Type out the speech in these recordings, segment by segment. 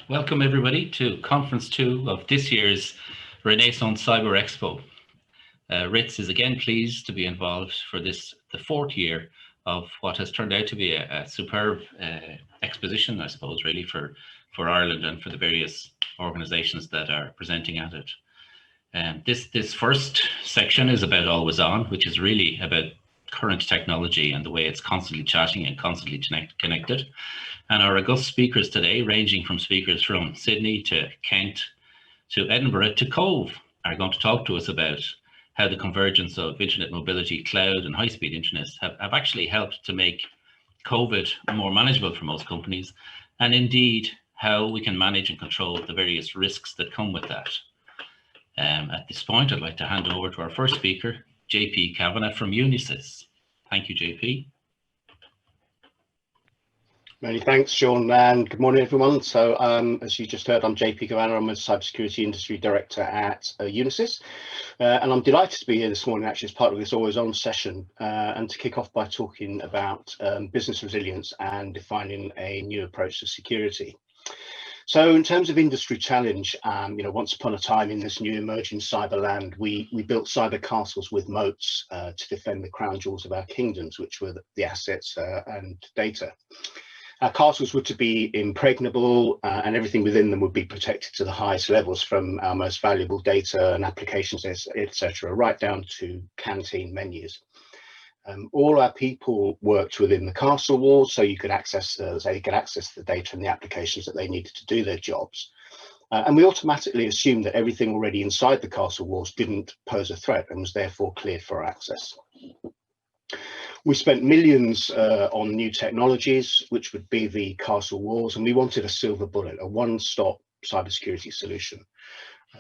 Welcome everybody to Conference 2 of this year's Renaissance Cyber Expo. Rits is again pleased to be involved for this, the fourth year of what has turned out to be a superb exposition, I suppose, really for Ireland and for the various organisations that are presenting at it. This first section is about Always On, which is really about current technology and the way it's constantly chatting and constantly connected. And our august speakers today, ranging from speakers from Sydney to Kent to Edinburgh to Cove, are going to talk to us about how the convergence of internet mobility, cloud and high-speed internet have actually helped to make COVID more manageable for most companies, and indeed how we can manage and control the various risks that come with that. At this point, I'd like to hand over to our first speaker, JP Cavanna from Unisys. Thank you, JP. Many thanks, Sean, and good morning, everyone. So, as you just heard, I'm JP Cavanna. I'm a Cybersecurity Industry Director at Unisys, and I'm delighted to be here this morning, actually, as part of this Always On session, and to kick off by talking about business resilience and defining a new approach to security. So in terms of industry challenge, once upon a time in this new emerging cyber land, we built cyber castles with moats to defend the crown jewels of our kingdoms, which were the assets and data. Our castles were to be impregnable and everything within them would be protected to the highest levels, from our most valuable data and applications, etc., right down to canteen menus. All our people worked within the castle walls, so you could access the data and the applications that they needed to do their jobs. And we automatically assumed that everything already inside the castle walls didn't pose a threat and was therefore cleared for access. We spent millions on new technologies, which would be the castle walls, and we wanted a silver bullet, a one-stop cybersecurity solution.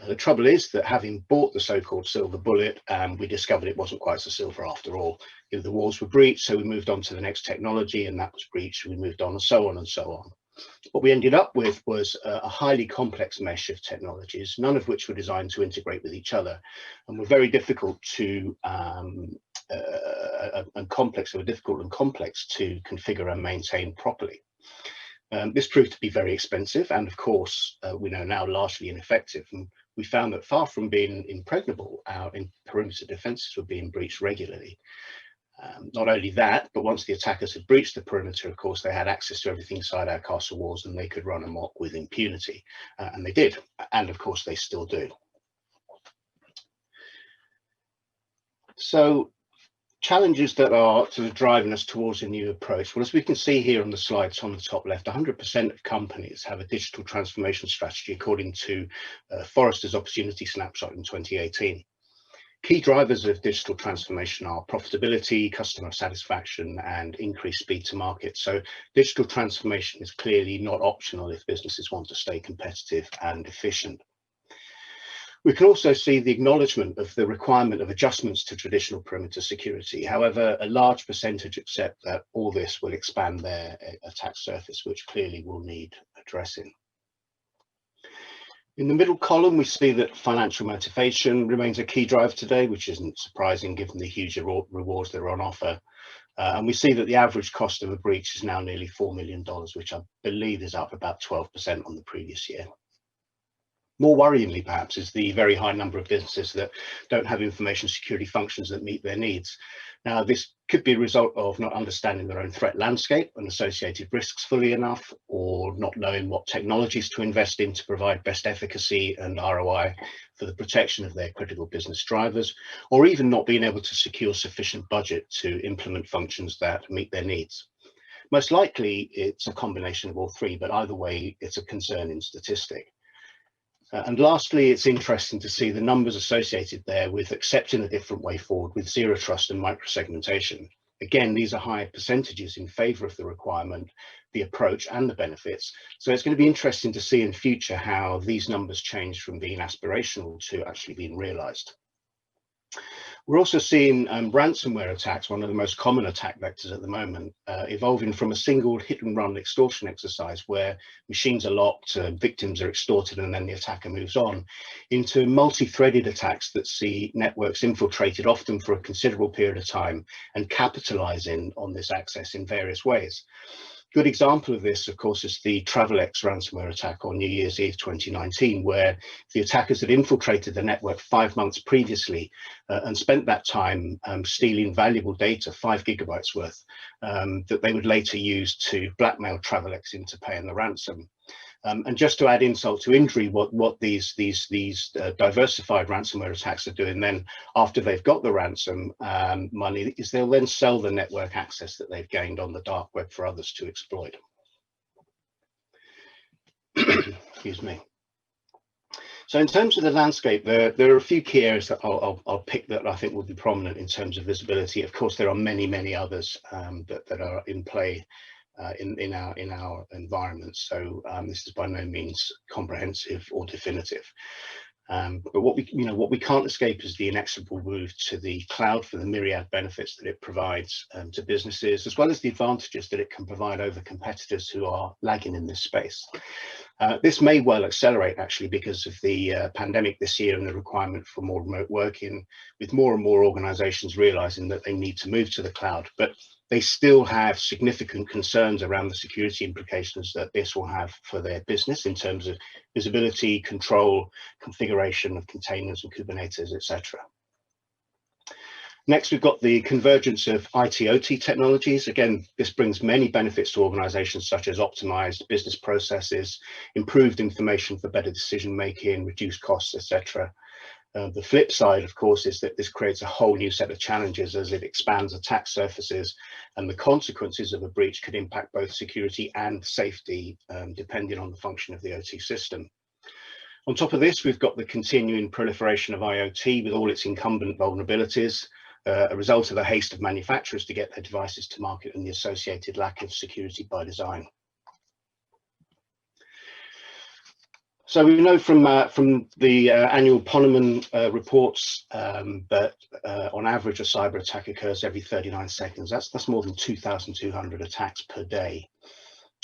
The trouble is that, having bought the so-called silver bullet, we discovered it wasn't quite so silver after all. The walls were breached, so we moved on to the next technology, and that was breached, we moved on, and so on and so on. What we ended up with was a highly complex mesh of technologies, none of which were designed to integrate with each other, and were very difficult to complex to configure and maintain properly. This proved to be very expensive, and of course we know now largely ineffective, and we found that far from being impregnable, our perimeter defences were being breached regularly. Not only that, but once the attackers had breached the perimeter, of course they had access to everything inside our castle walls, and they could run amok with impunity, and they did, and of course they still do. So, challenges that are sort of driving us towards a new approach. Well, as we can see here on the slides on the top left, 100% of companies have a digital transformation strategy, according to Forrester's Opportunity Snapshot in 2018. Key drivers of digital transformation are profitability, customer satisfaction, and increased speed to market. So digital transformation is clearly not optional if businesses want to stay competitive and efficient. We can also see the acknowledgement of the requirement of adjustments to traditional perimeter security. However, a large percentage accept that all this will expand their attack surface, which clearly will need addressing. In the middle column, we see that financial motivation remains a key driver today, which isn't surprising given the huge rewards that are on offer. And we see that the average cost of a breach is now nearly $4 million, which I believe is up about 12% on the previous year. More worryingly, perhaps, is the very high number of businesses that don't have information security functions that meet their needs. Now, this could be a result of not understanding their own threat landscape and associated risks fully enough, or not knowing what technologies to invest in to provide best efficacy and ROI for the protection of their critical business drivers, or even not being able to secure sufficient budget to implement functions that meet their needs. Most likely, it's a combination of all three, but either way, it's a concerning statistic. And lastly, it's interesting to see the numbers associated there with accepting a different way forward with zero trust and microsegmentation. Again, these are high percentages in favour of the requirement, the approach and the benefits. So it's going to be interesting to see in future how these numbers change from being aspirational to actually being realised. We're also seeing ransomware attacks, one of the most common attack vectors at the moment, evolving from a single hit and run extortion exercise where machines are locked, victims are extorted, and then the attacker moves on, into multi-threaded attacks that see networks infiltrated often for a considerable period of time and capitalizing on this access in various ways. Good example of this, of course, is the Presales ransomware attack on New Year's Eve 2019, where the attackers had infiltrated the network 5 months previously and spent that time stealing valuable data, 5 gigabytes worth, that they would later use to blackmail Presales into paying the ransom. And just to add insult to injury, what these diversified ransomware attacks are doing then, after they've got the ransom money, is they'll then sell the network access that they've gained on the dark web for others to exploit. Excuse me. So in terms of the landscape, there are a few key areas that I'll pick that I think will be prominent in terms of visibility. Of course, there are many others that are in play in our environment. So this is by no means comprehensive or definitive. But what we can't escape is the inexorable move to the cloud for the myriad benefits that it provides to businesses, as well as the advantages that it can provide over competitors who are lagging in this space. This may well accelerate actually because of the pandemic this year and the requirement for more remote working, with more and more organizations realizing that they need to move to the cloud, but they still have significant concerns around the security implications that this will have for their business in terms of visibility, control, configuration of containers and Kubernetes, etc. Next, we've got the convergence of IT/OT technologies. Again, this brings many benefits to organizations, such as optimized business processes, improved information for better decision making, reduced costs, etc. The flip side, of course, is that this creates a whole new set of challenges as it expands attack surfaces, and the consequences of a breach could impact both security and safety, depending on the function of the OT system. On top of this, we've got the continuing proliferation of IoT with all its incumbent vulnerabilities, a result of the haste of manufacturers to get their devices to market and the associated lack of security by design. So we know from the annual Ponemon reports that on average a cyber attack occurs every 39 seconds. That's more than 2,200 attacks per day.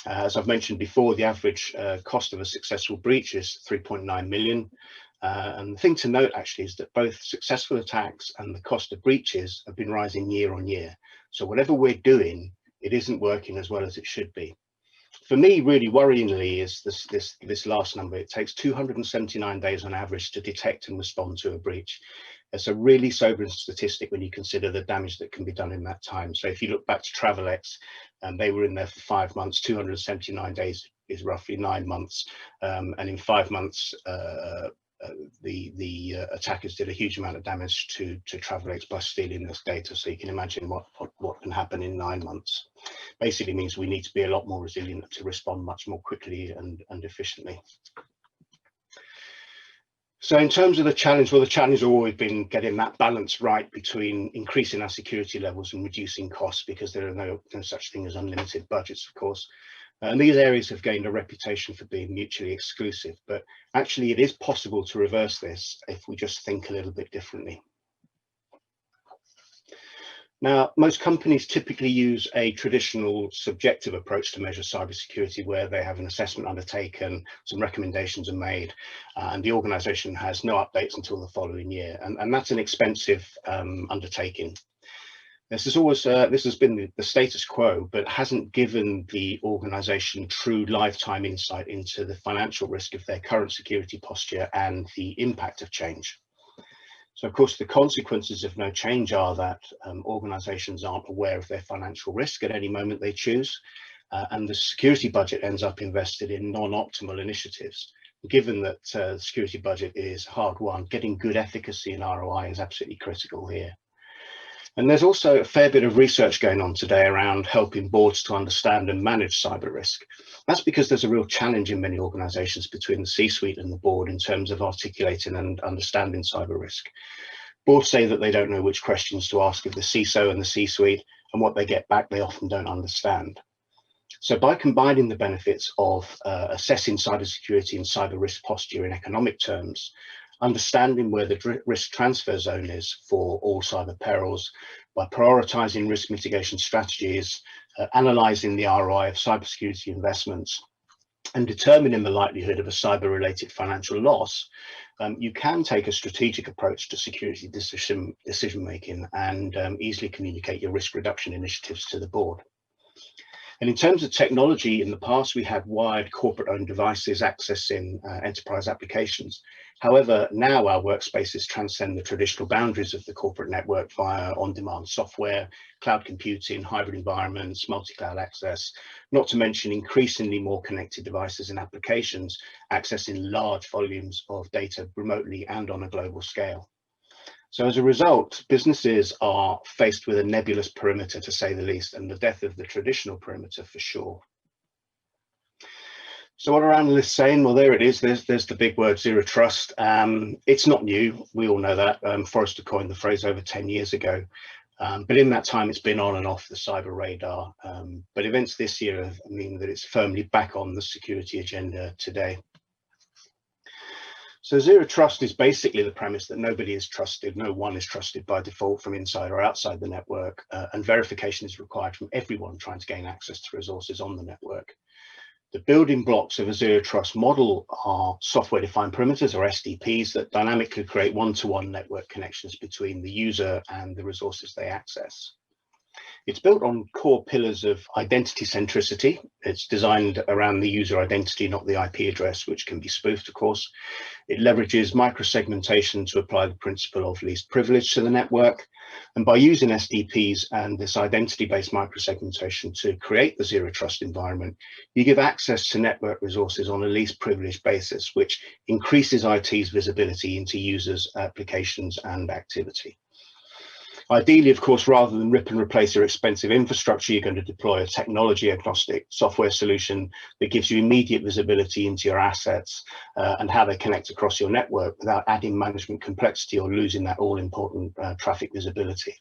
As I've mentioned before, the average cost of a successful breach is 3.9 million. And the thing to note actually is that both successful attacks and the cost of breaches have been rising year on year. So whatever we're doing, it isn't working as well as it should be. For me, really worryingly, is this last number. It takes 279 days on average to detect and respond to a breach. It's a really sobering statistic when you consider the damage that can be done in that time. So if you look back to Presales, they were in there for 5 months. 279 days is roughly 9 months, and in 5 months, the attackers did a huge amount of damage to Presales by stealing this data. So you can imagine what can happen in 9 months. Basically means we need to be a lot more resilient to respond much more quickly and efficiently. So in terms of the challenge, well, the challenge has always been getting that balance right between increasing our security levels and reducing costs, because there are no such thing as unlimited budgets, of course. And these areas have gained a reputation for being mutually exclusive, but actually it is possible to reverse this if we just think a little bit differently. Now, most companies typically use a traditional subjective approach to measure cybersecurity, where they have an assessment undertaken, some recommendations are made, and the organization has no updates until the following year. And that's an expensive undertaking. This has been the status quo, but hasn't given the organization true lifetime insight into the financial risk of their current security posture and the impact of change. So, of course, the consequences of no change are that organizations aren't aware of their financial risk at any moment they choose, and the security budget ends up invested in non-optimal initiatives. Given that the security budget is hard won, getting good efficacy and ROI is absolutely critical here. And there's also a fair bit of research going on today around helping boards to understand and manage cyber risk. That's because there's a real challenge in many organizations between the C-suite and the board in terms of articulating and understanding cyber risk. Boards say that they don't know which questions to ask of the CISO and the C-suite, and what they get back they often don't understand. So by combining the benefits of assessing cybersecurity and cyber risk posture in economic terms, understanding where the risk transfer zone is for all cyber perils, by prioritizing risk mitigation strategies, analyzing the ROI of cybersecurity investments, and determining the likelihood of a cyber-related financial loss, you can take a strategic approach to security decision-making and easily communicate your risk reduction initiatives to the board. And in terms of technology, in the past, we had wired corporate-owned devices accessing enterprise applications. However, now our workspaces transcend the traditional boundaries of the corporate network via on-demand software, cloud computing, hybrid environments, multi-cloud access, not to mention increasingly more connected devices and applications accessing large volumes of data remotely and on a global scale. So as a result, businesses are faced with a nebulous perimeter, to say the least, and the death of the traditional perimeter for sure. So what are analysts saying? Well, there it is. There's the big word, zero trust. It's not new. We all know that. Forrester coined the phrase over 10 years ago. But in that time, it's been on and off the cyber radar. But events this year mean that it's firmly back on the security agenda today. So zero trust is basically the premise that nobody is trusted, no one is trusted by default from inside or outside the network, and verification is required from everyone trying to gain access to resources on the network. The building blocks of a zero trust model are software-defined perimeters, or SDPs, that dynamically create one-to-one network connections between the user and the resources they access. It's built on core pillars of identity centricity. It's designed around the user identity, not the IP address, which can be spoofed, of course. It leverages microsegmentation to apply the principle of least privilege to the network. And by using SDPs and this identity-based microsegmentation to create the zero trust environment, you give access to network resources on a least privileged basis, which increases IT's visibility into users, applications, and activity. Ideally, of course, rather than rip and replace your expensive infrastructure, you're going to deploy a technology agnostic software solution that gives you immediate visibility into your assets and how they connect across your network without adding management complexity or losing that all-important traffic visibility.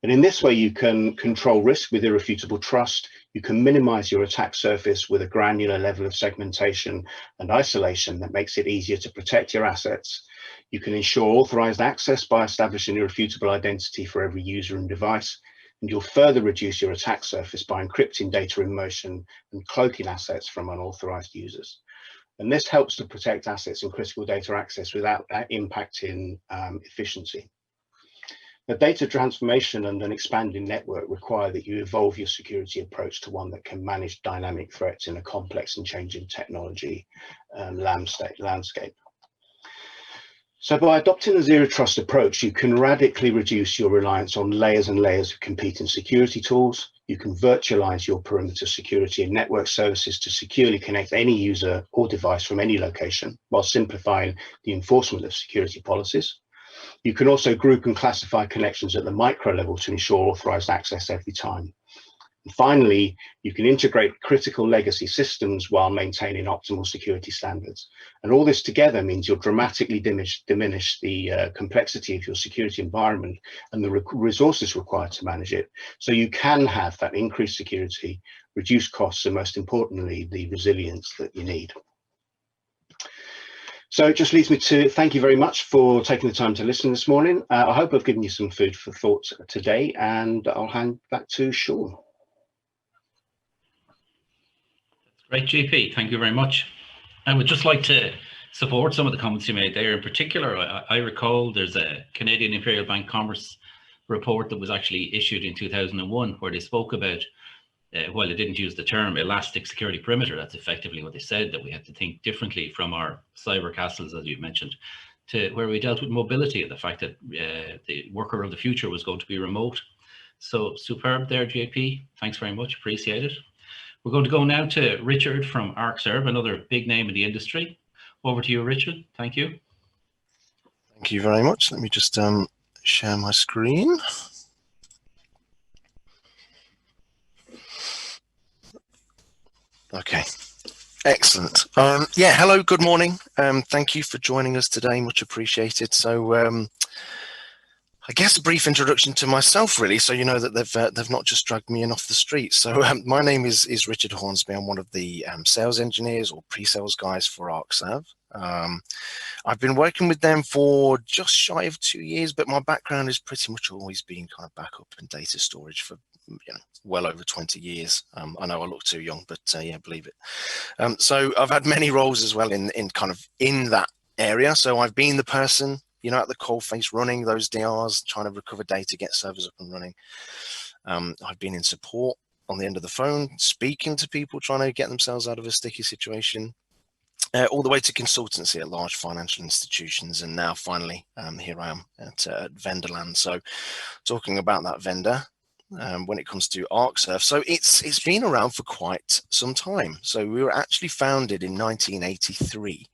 And in this way, you can control risk with irrefutable trust. You can minimize your attack surface with a granular level of segmentation and isolation that makes it easier to protect your assets. You can ensure authorized access by establishing irrefutable identity for every user and device. And you'll further reduce your attack surface by encrypting data in motion and cloaking assets from unauthorized users. And this helps to protect assets and critical data access without impacting efficiency. The data transformation and an expanding network require that you evolve your security approach to one that can manage dynamic threats in a complex and changing technology landscape. So by adopting a zero trust approach, you can radically reduce your reliance on layers and layers of competing security tools. You can virtualize your perimeter security and network services to securely connect any user or device from any location, while simplifying the enforcement of security policies. You can also group and classify connections at the micro level to ensure authorized access every time. And finally, you can integrate critical legacy systems while maintaining optimal security standards. And all this together means you'll dramatically diminish the complexity of your security environment and the resources required to manage it. So you can have that increased security, reduce costs, and most importantly, the resilience that you need. So it just leaves me to thank you very much for taking the time to listen this morning. I hope I've given you some food for thought today, and I'll hand back to Sean. Great, JP. Thank you very much. I would just like to support some of the comments you made there. In particular, I recall there's a Canadian Imperial Bank Commerce report that was actually issued in 2001 where they spoke about, while they didn't use the term elastic security perimeter, that's effectively what they said, that we had to think differently from our cyber castles, as you mentioned, to where we dealt with mobility and the fact that the worker of the future was going to be remote. So superb there, JP. Thanks very much. Appreciate it. We're going to go now to Richard from Arcserve, another big name in the industry. Over to you, Richard. Thank you. Thank you very much. Let me just share my screen. Okay, excellent. Yeah, hello, good morning. Thank you for joining us today, much appreciated. So I guess a brief introduction to myself, really, so you know that they've not just dragged me in off the street. So my name is Richard Hornsby. I'm one of the sales engineers or pre-sales guys for Arcserve. I've been working with them for just shy of 2 years, but my background has pretty much always been kind of backup and data storage for well over 20 years. I know I look too young, but yeah, believe it. So I've had many roles as well in that area. So I've been the person, at the coalface running those DRs, trying to recover data, get servers up and running. I've been in support on the end of the phone, speaking to people, trying to get themselves out of a sticky situation, all the way to consultancy at large financial institutions. And now finally, here I am at Vendorland. So talking about that vendor when it comes to Arcserve. So it's been around for quite some time. So we were actually founded in 1983.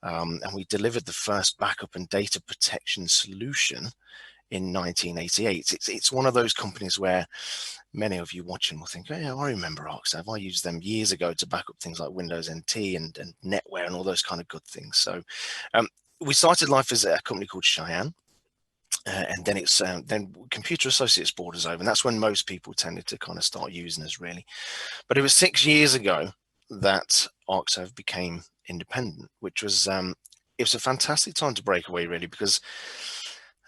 And we delivered the first backup and data protection solution in 1988. It's one of those companies where many of you watching will think, oh, yeah, I remember Arcserve. I used them years ago to back up things like Windows NT and NetWare and all those kind of good things. So we started life as a company called Cheyenne. And then it's then Computer Associates bought us over, and that's when most people tended to kind of start using us, really. But it was 6 years ago that Arcserve became independent, which was it was a fantastic time to break away, really, because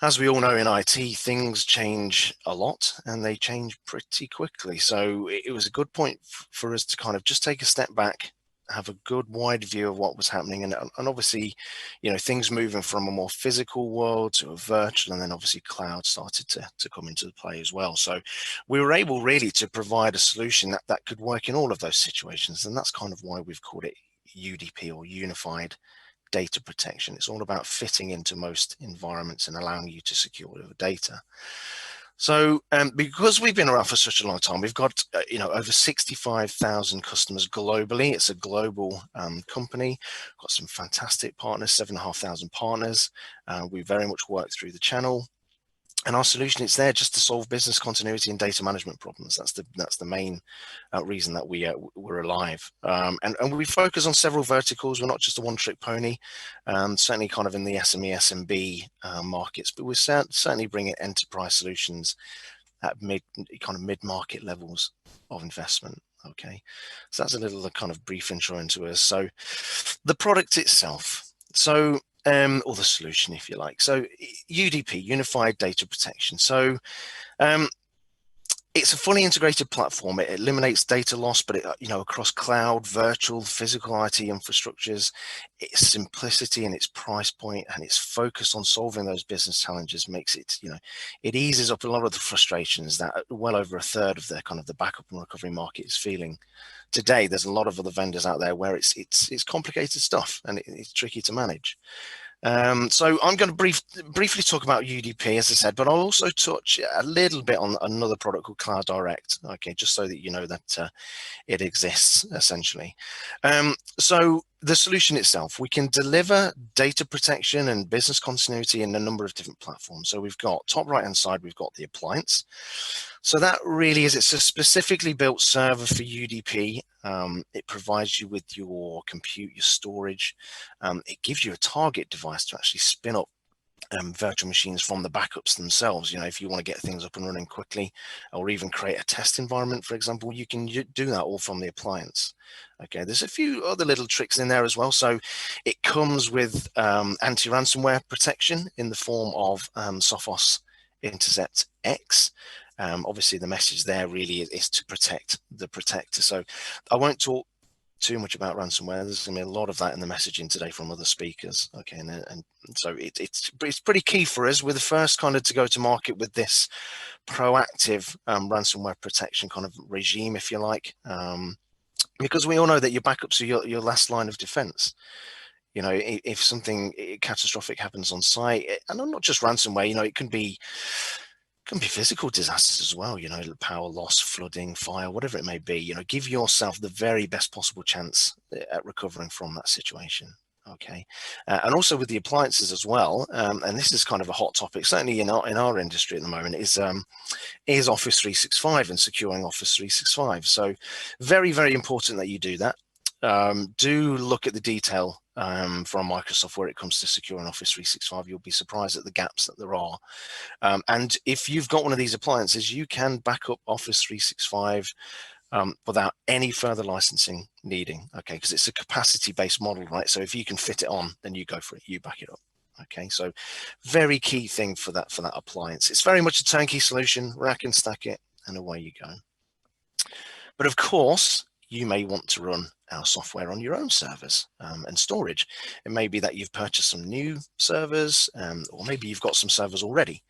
as we all know in IT, things change a lot and they change pretty quickly. So it was a good point for us to kind of just take a step back, have a good wide view of what was happening, and obviously, you know, things moving from a more physical world to a virtual, and then obviously cloud started to come into play as well. So we were able really to provide a solution that could work in all of those situations, and that's kind of why we've called it UDP, or Unified Data Protection. It's all about fitting into most environments and allowing you to secure the data. So because we've been around for such a long time, we've got you know, over 65,000 customers globally. It's a global company. Got some fantastic partners, 7,500 partners. We very much work through the channel. And our solution is there just to solve business continuity and data management problems. That's the main reason that we're alive. And we focus on several verticals. We're not just a one-trick pony. Certainly kind of in the SME, SMB markets, but we're certainly bringing enterprise solutions at mid-market levels of investment. Okay, so that's a little kind of brief intro into us. So the product itself. So or the solution, if you like. So UDP, Unified Data Protection. So it's a fully integrated platform. It eliminates data loss, but across cloud, virtual, physical IT infrastructures. Its simplicity and its price point and its focus on solving those business challenges makes it, it eases up a lot of the frustrations that well over a third of the backup and recovery market is feeling today. There's a lot of other vendors out there where it's complicated stuff and it's tricky to manage. So I'm going to briefly talk about UDP, as I said, but I'll also touch a little bit on another product called Cloud Direct, okay, just so that you know that it exists, essentially. So the solution itself, we can deliver data protection and business continuity in a number of different platforms. So we've got, top right-hand side, we've got the appliance. So that really is, it's a specifically built server for UDP. It provides you with your compute, your storage. It gives you a target device to actually spin up virtual machines from the backups themselves. If you want to get things up and running quickly, or even create a test environment, for example, you can do that all from the appliance. Okay, there's a few other little tricks in there as well. So it comes with anti-ransomware protection in the form of Sophos Intercept X. Obviously, the message there really is to protect the protector. So I won't talk too much about ransomware. There's going to be a lot of that in the messaging today from other speakers. Okay, and so it's pretty key for us. We're the first kind of to go to market with this proactive ransomware protection kind of regime, if you like, because we all know that your backups are your last line of defense. If something catastrophic happens on site, and not just ransomware, it can be physical disasters as well, power loss, flooding, fire, whatever it may be. Give yourself the very best possible chance at recovering from that situation. Okay, and also with the appliances as well, and this is kind of a hot topic, certainly in our industry at the moment, is Office 365 and securing Office 365. So very, very important that you do that. Do look at the detail from Microsoft where it comes to securing Office 365. You'll be surprised at the gaps that there are. And if you've got one of these appliances, you can back up Office 365 without any further licensing needing, okay, because it's a capacity-based model, right? So if you can fit it on, then you go for it, you back it up. Okay, so very key thing for that appliance. It's very much a turnkey solution, rack and stack it, and away you go. But of course, you may want to run our software on your own servers and storage. It may be that you've purchased some new servers, or maybe you've got some servers already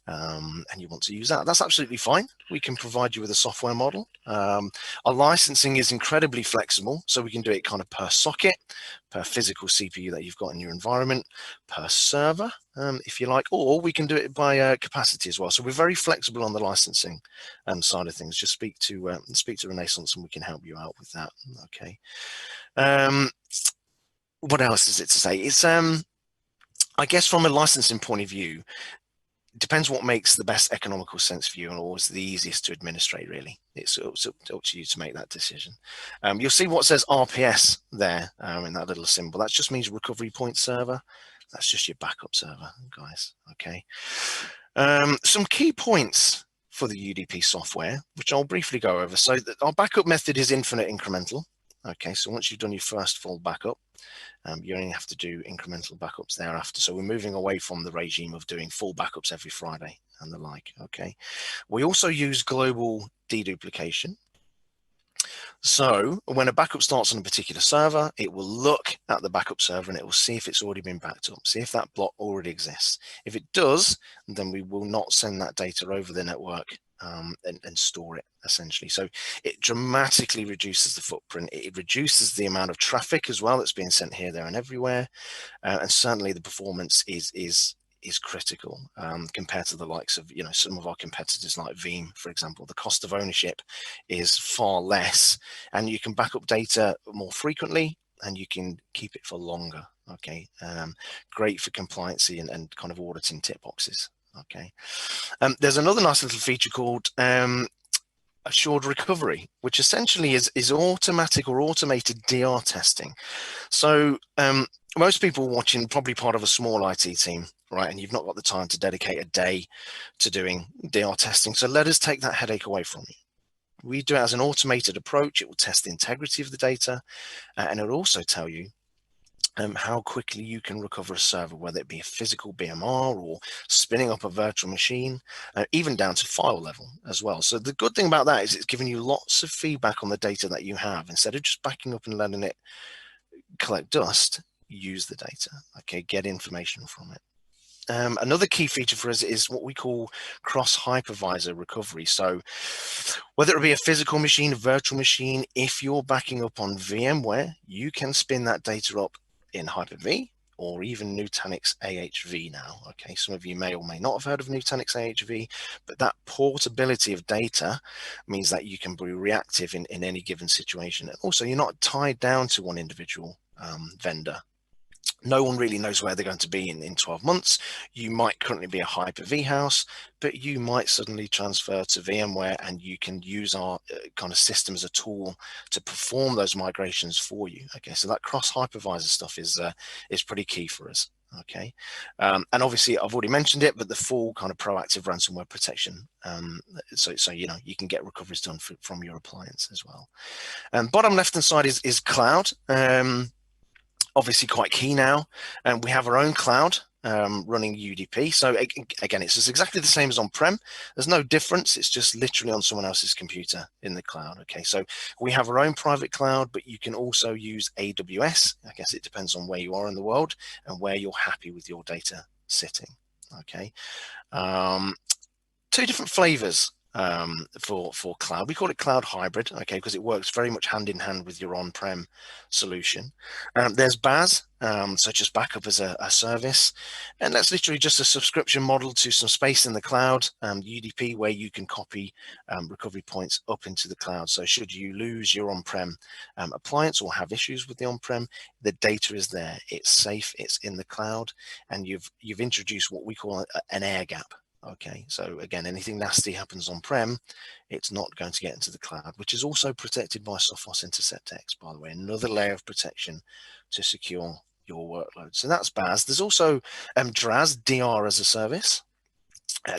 and you want to use that. That's absolutely fine. We can provide you with a software model. Our licensing is incredibly flexible, so we can do it kind of per socket, per physical CPU that you've got in your environment, per server, if you like, or we can do it by capacity as well. So we're very flexible on the licensing side of things. Just speak to Renaissance and we can help you out with that. Okay. What else is it to say? It's I guess from a licensing point of view, it depends what makes the best economical sense for you and always the easiest to administrate, really. It's up to you to make that decision. You'll see what says RPS there in that little symbol. That just means recovery point server. That's just your backup server, guys. Okay. Some key points for the UDP software, which I'll briefly go over. So our backup method is infinite incremental. Okay, so once you've done your first full backup, you only have to do incremental backups thereafter. So we're moving away from the regime of doing full backups every Friday and the like. Okay, we also use global deduplication. So when a backup starts on a particular server, it will look at the backup server and it will see if it's already been backed up, see if that block already exists. If it does, then we will not send that data over the network and store it, essentially. So it dramatically reduces the footprint. It reduces the amount of traffic as well that's being sent here, there, and everywhere. And certainly the performance is critical compared to the likes of, some of our competitors like Veeam, for example. The cost of ownership is far less, and you can back up data more frequently, and you can keep it for longer. Okay, great for compliancy and kind of auditing tick boxes. Okay, there's another nice little feature called assured recovery, which essentially is automatic or automated DR testing. So most people watching probably part of a small IT team, right? And you've not got the time to dedicate a day to doing DR testing. So let us take that headache away from you. We do it as an automated approach. It will test the integrity of the data, and it will also tell you how quickly you can recover a server, whether it be a physical BMR or spinning up a virtual machine, even down to file level as well. So the good thing about that is it's giving you lots of feedback on the data that you have. Instead of just backing up and letting it collect dust, use the data, okay, get information from it. Another key feature for us is what we call cross-hypervisor recovery. So whether it be a physical machine, a virtual machine, if you're backing up on VMware, you can spin that data up in Hyper-V or even Nutanix AHV now. Okay, some of you may or may not have heard of Nutanix AHV, but that portability of data means that you can be reactive in any given situation. And also, you're not tied down to one individual vendor. No one really knows where they're going to be in 12 months. You might currently be a Hyper-V house, but you might suddenly transfer to VMware, and you can use our kind of system as a tool to perform those migrations for you. Okay, so that cross-hypervisor stuff is pretty key for us. Okay, and obviously I've already mentioned it, but the full kind of proactive ransomware protection. So you can get recoveries done from your appliance as well. Bottom left hand side is cloud. Obviously quite key now, and we have our own cloud running UDP. So again, it's just exactly the same as on-prem. There's no difference. It's just literally on someone else's computer in the cloud. Okay, so we have our own private cloud, but you can also use AWS. I guess it depends on where you are in the world and where you're happy with your data sitting. Okay, two different flavors for cloud. We call it cloud hybrid, okay, because it works very much hand in hand with your on-prem solution. There's BAS, so just backup as a service, and that's literally just a subscription model to some space in the cloud, UDP, where you can copy recovery points up into the cloud. So should you lose your on-prem appliance or have issues with the on-prem, the data is there, it's safe, it's in the cloud, and you've introduced what we call an air gap. Okay, so again, anything nasty happens on-prem, it's not going to get into the cloud, which is also protected by Sophos Intercept X, by the way, another layer of protection to secure your workload. So that's BAS. There's also DRAS, DR as a service.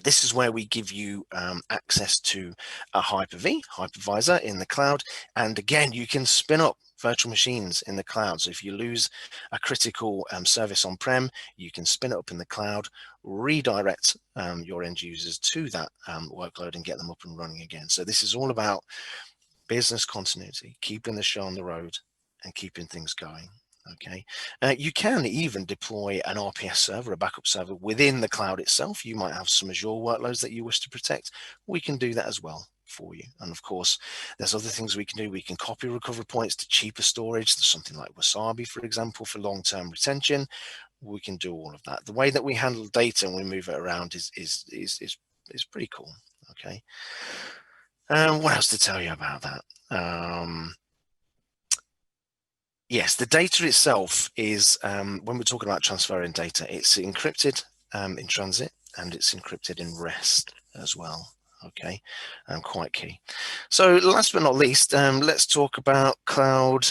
This is where we give you access to a Hyper-V, Hypervisor in the cloud. And again, you can spin up virtual machines in the cloud. So if you lose a critical service on-prem, you can spin it up in the cloud, redirect your end users to that workload and get them up and running again. So this is all about business continuity, keeping the show on the road and keeping things going. Okay, you can even deploy an RPS server, a backup server within the cloud itself. You might have some Azure workloads that you wish to protect. We can do that as well for you. And of course, there's other things we can do. We can copy recovery points to cheaper storage. There's something like Wasabi, for example, for long-term retention. We can do all of that. The way that we handle data and we move it around is pretty cool. Okay. What else to tell you about that? Yes, the data itself is, when we're talking about transferring data, it's encrypted in transit and it's encrypted in rest as well. Okay, quite key. So last but not least, let's talk about Cloud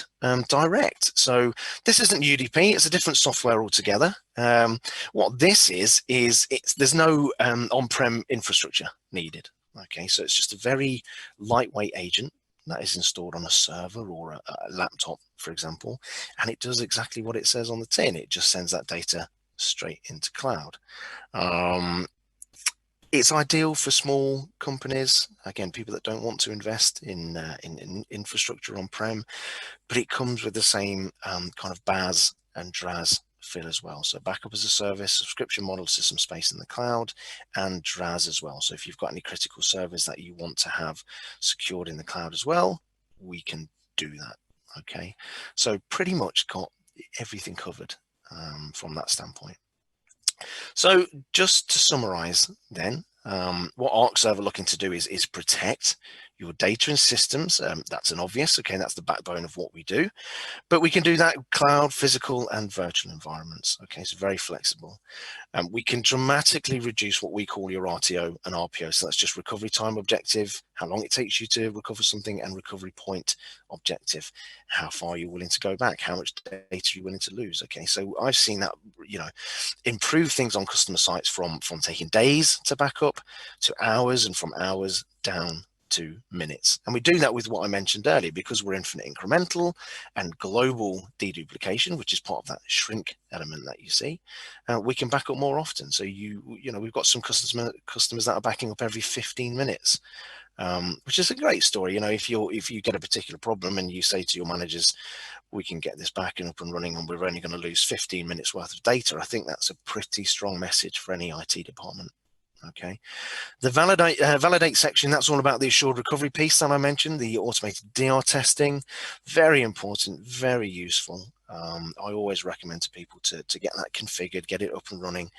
Direct. So this isn't UDP, it's a different software altogether. What this is there's no on-prem infrastructure needed. Okay, so it's just a very lightweight agent that is installed on a server or a laptop, for example, and it does exactly what it says on the tin. It just sends that data straight into cloud. It's ideal for small companies, again, people that don't want to invest in infrastructure on-prem, but it comes with the same kind of BAS and DRAS feel as well. So backup as a service, subscription model, system space in the cloud, and DRAS as well. So if you've got any critical servers that you want to have secured in the cloud as well, we can do that. Okay, so pretty much got everything covered from that standpoint. So just to summarize then, what Arcserve are looking to do is protect your data and systems. That's an obvious, okay, that's the backbone of what we do. But we can do that cloud, physical, and virtual environments. Okay, so very flexible. We can dramatically reduce what we call your RTO and RPO. So that's just recovery time objective, how long it takes you to recover something, and recovery point objective, how far you're willing to go back, how much data you're willing to lose. Okay, so I've seen that, you know, improve things on customer sites from taking days to back up to hours, and from hours down to minutes. And we do that with what I mentioned earlier, because we're infinite incremental and global deduplication, which is part of that shrink element that you see. We can back up more often. So you know, we've got some customers that are backing up every 15 minutes, which is a great story. You know, if you get a particular problem and you say to your managers, we can get this back and up and running, and we're only going to lose 15 minutes worth of data, I think that's a pretty strong message for any IT department. Okay, the validate section, that's all about the assured recovery piece that I mentioned, the automated DR testing. Very important, very useful. I always recommend to people to get that configured, get it up and running,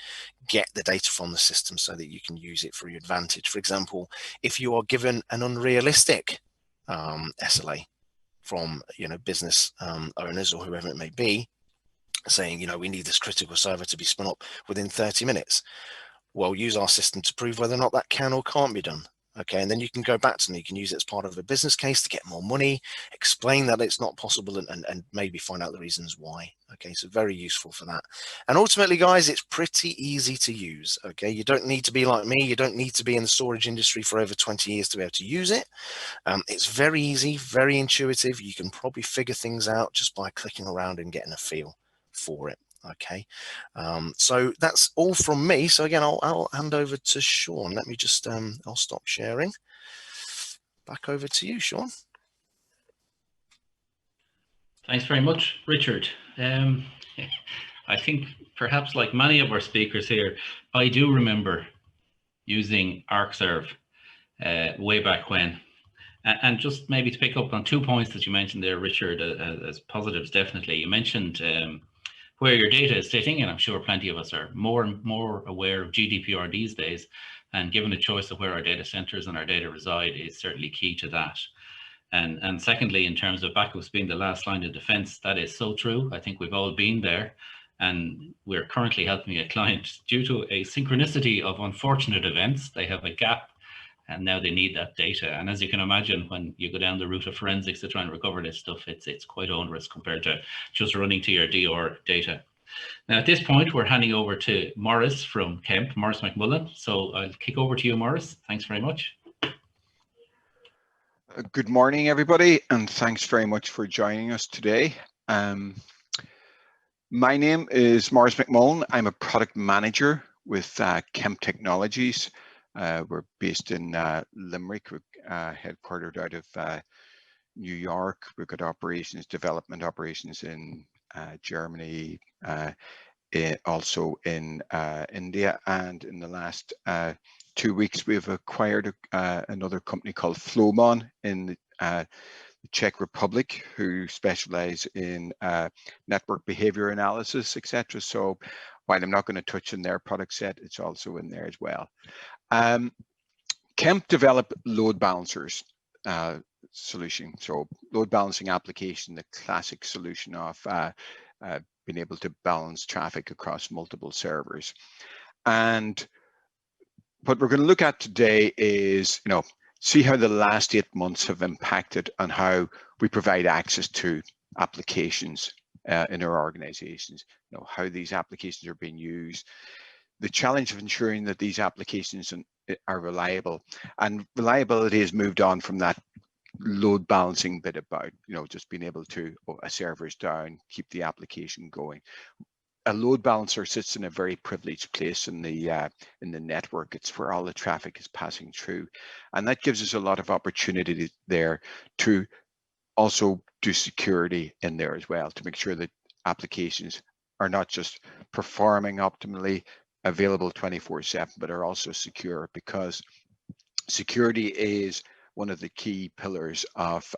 get the data from the system so that you can use it for your advantage. For example, if you are given an unrealistic SLA from, you know, business owners or whoever it may be, saying, you know, we need this critical server to be spun up within 30 minutes. Well, use our system to prove whether or not that can or can't be done. Okay, and then you can go back to them. You can use it as part of a business case to get more money, explain that it's not possible, and maybe find out the reasons why. Okay, so very useful for that. And ultimately, guys, it's pretty easy to use. Okay, you don't need to be like me. You don't need to be in the storage industry for over 20 years to be able to use it. It's very easy, very intuitive. You can probably figure things out just by clicking around and getting a feel for it. Okay, so that's all from me. So again, I'll hand over to Sean. Let me just, I'll stop sharing. Back over to you, Sean. Thanks very much, Richard. I think perhaps like many of our speakers here, I do remember using Arcserve way back when. And just maybe to pick up on 2 points that you mentioned there, Richard, as positives, definitely. You mentioned where your data is sitting, and I'm sure plenty of us are more and more aware of GDPR these days, and given the choice of where our data centers and our data reside is certainly key to that. And secondly, in terms of backups being the last line of defense, that is so true. I think we've all been there, and we're currently helping a client due to a synchronicity of unfortunate events. They have a gap, and now they need that data. And as you can imagine, when you go down the route of forensics to try and recover this stuff, it's quite onerous compared to just running to your DR data. Now, at this point, we're handing over to Maurice from Kemp, Maurice McMullin. So I'll kick over to you, Maurice. Thanks very much. Good morning, everybody, and thanks very much for joining us today. My name is Maurice McMullin. I'm a product manager with Kemp Technologies. We're based in Limerick, we're headquartered out of New York. We've got operations, development operations in Germany, also in India, and in the last 2 weeks we've acquired another company called Flowmon in the Czech Republic, who specialize in network behavior analysis, etc. So while I'm not going to touch on their product set, it's also in there as well. Kemp developed load balancers solution. So load balancing application, the classic solution of being able to balance traffic across multiple servers. And what we're going to look at today is, see how the last 8 months have impacted on how we provide access to applications in our organizations, how these applications are being used, the challenge of ensuring that these applications are reliable. And reliability has moved on from that load balancing bit about, just being able to, a server's down, keep the application going. A load balancer sits in a very privileged place in the network. It's where all the traffic is passing through, and that gives us a lot of opportunity there to also do security in there as well, to make sure that applications are not just performing optimally, available 24/7, but are also secure, because security is one of the key pillars of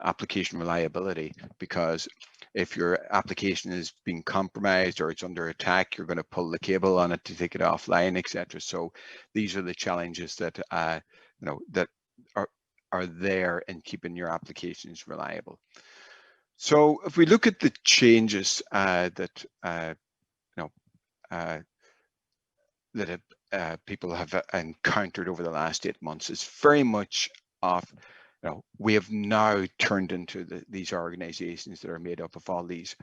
application reliability. Because if your application is being compromised or it's under attack, you're going to pull the cable on it to take it offline, etc. So these are the challenges that that are there in keeping your applications reliable. So if we look at the changes that people have encountered over the last 8 months, is very much of, we have now turned into these organizations that are made up of all these,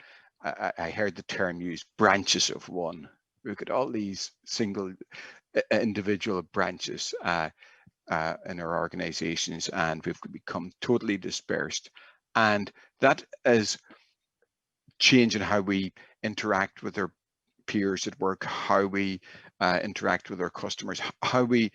I heard the term used, branches of one. Look at all these single individual branches in our organizations, and we've become totally dispersed. And that is changing how we interact with our peers at work, how we interact with our customers, how we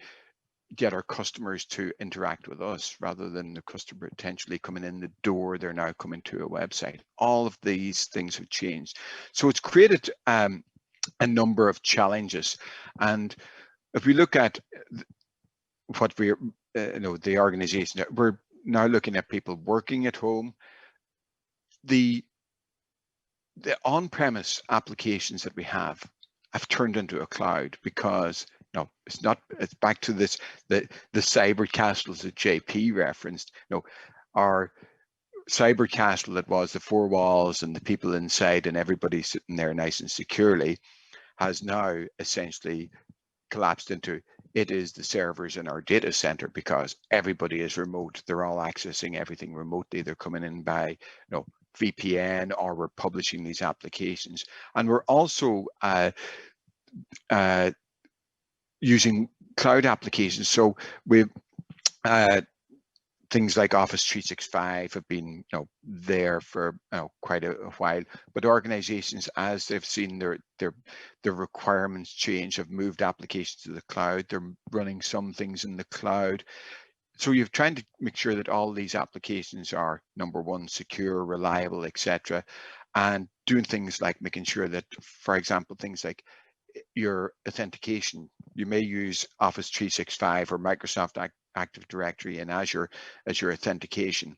get our customers to interact with us, rather than the customer potentially coming in the door, they're now coming to a website. All of these things have changed. So it's created a number of challenges. And if we look at what we're, the organization, we're now looking at people working at home. The on-premise applications that we have turned into a cloud, because it's back to this, the cyber castles that JP referenced. Our cyber castle that was the four walls and the people inside and everybody sitting there nice and securely, has now essentially collapsed into, it is the servers in our data center, because everybody is remote. They're all accessing everything remotely. They're coming in by VPN, or we're publishing these applications. And we're also using cloud applications. So we've things like Office 365 have been there for quite a while, but organizations, as they've seen their requirements change, have moved applications to the cloud. They're running some things in the cloud. So you're trying to make sure that all these applications are, number one, secure, reliable, etc., and doing things like making sure that, for example, things like your authentication, you may use Office 365 or Microsoft Active Directory in Azure as your authentication.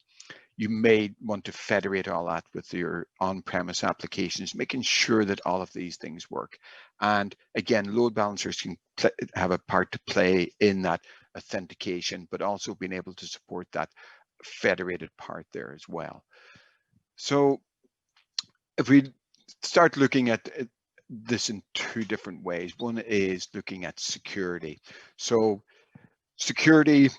You may want to federate all that with your on-premise applications, making sure that all of these things work. And again, load balancers can have a part to play in that authentication, but also being able to support that federated part there as well. So if we start looking at this in two different ways, one is looking at security. So security,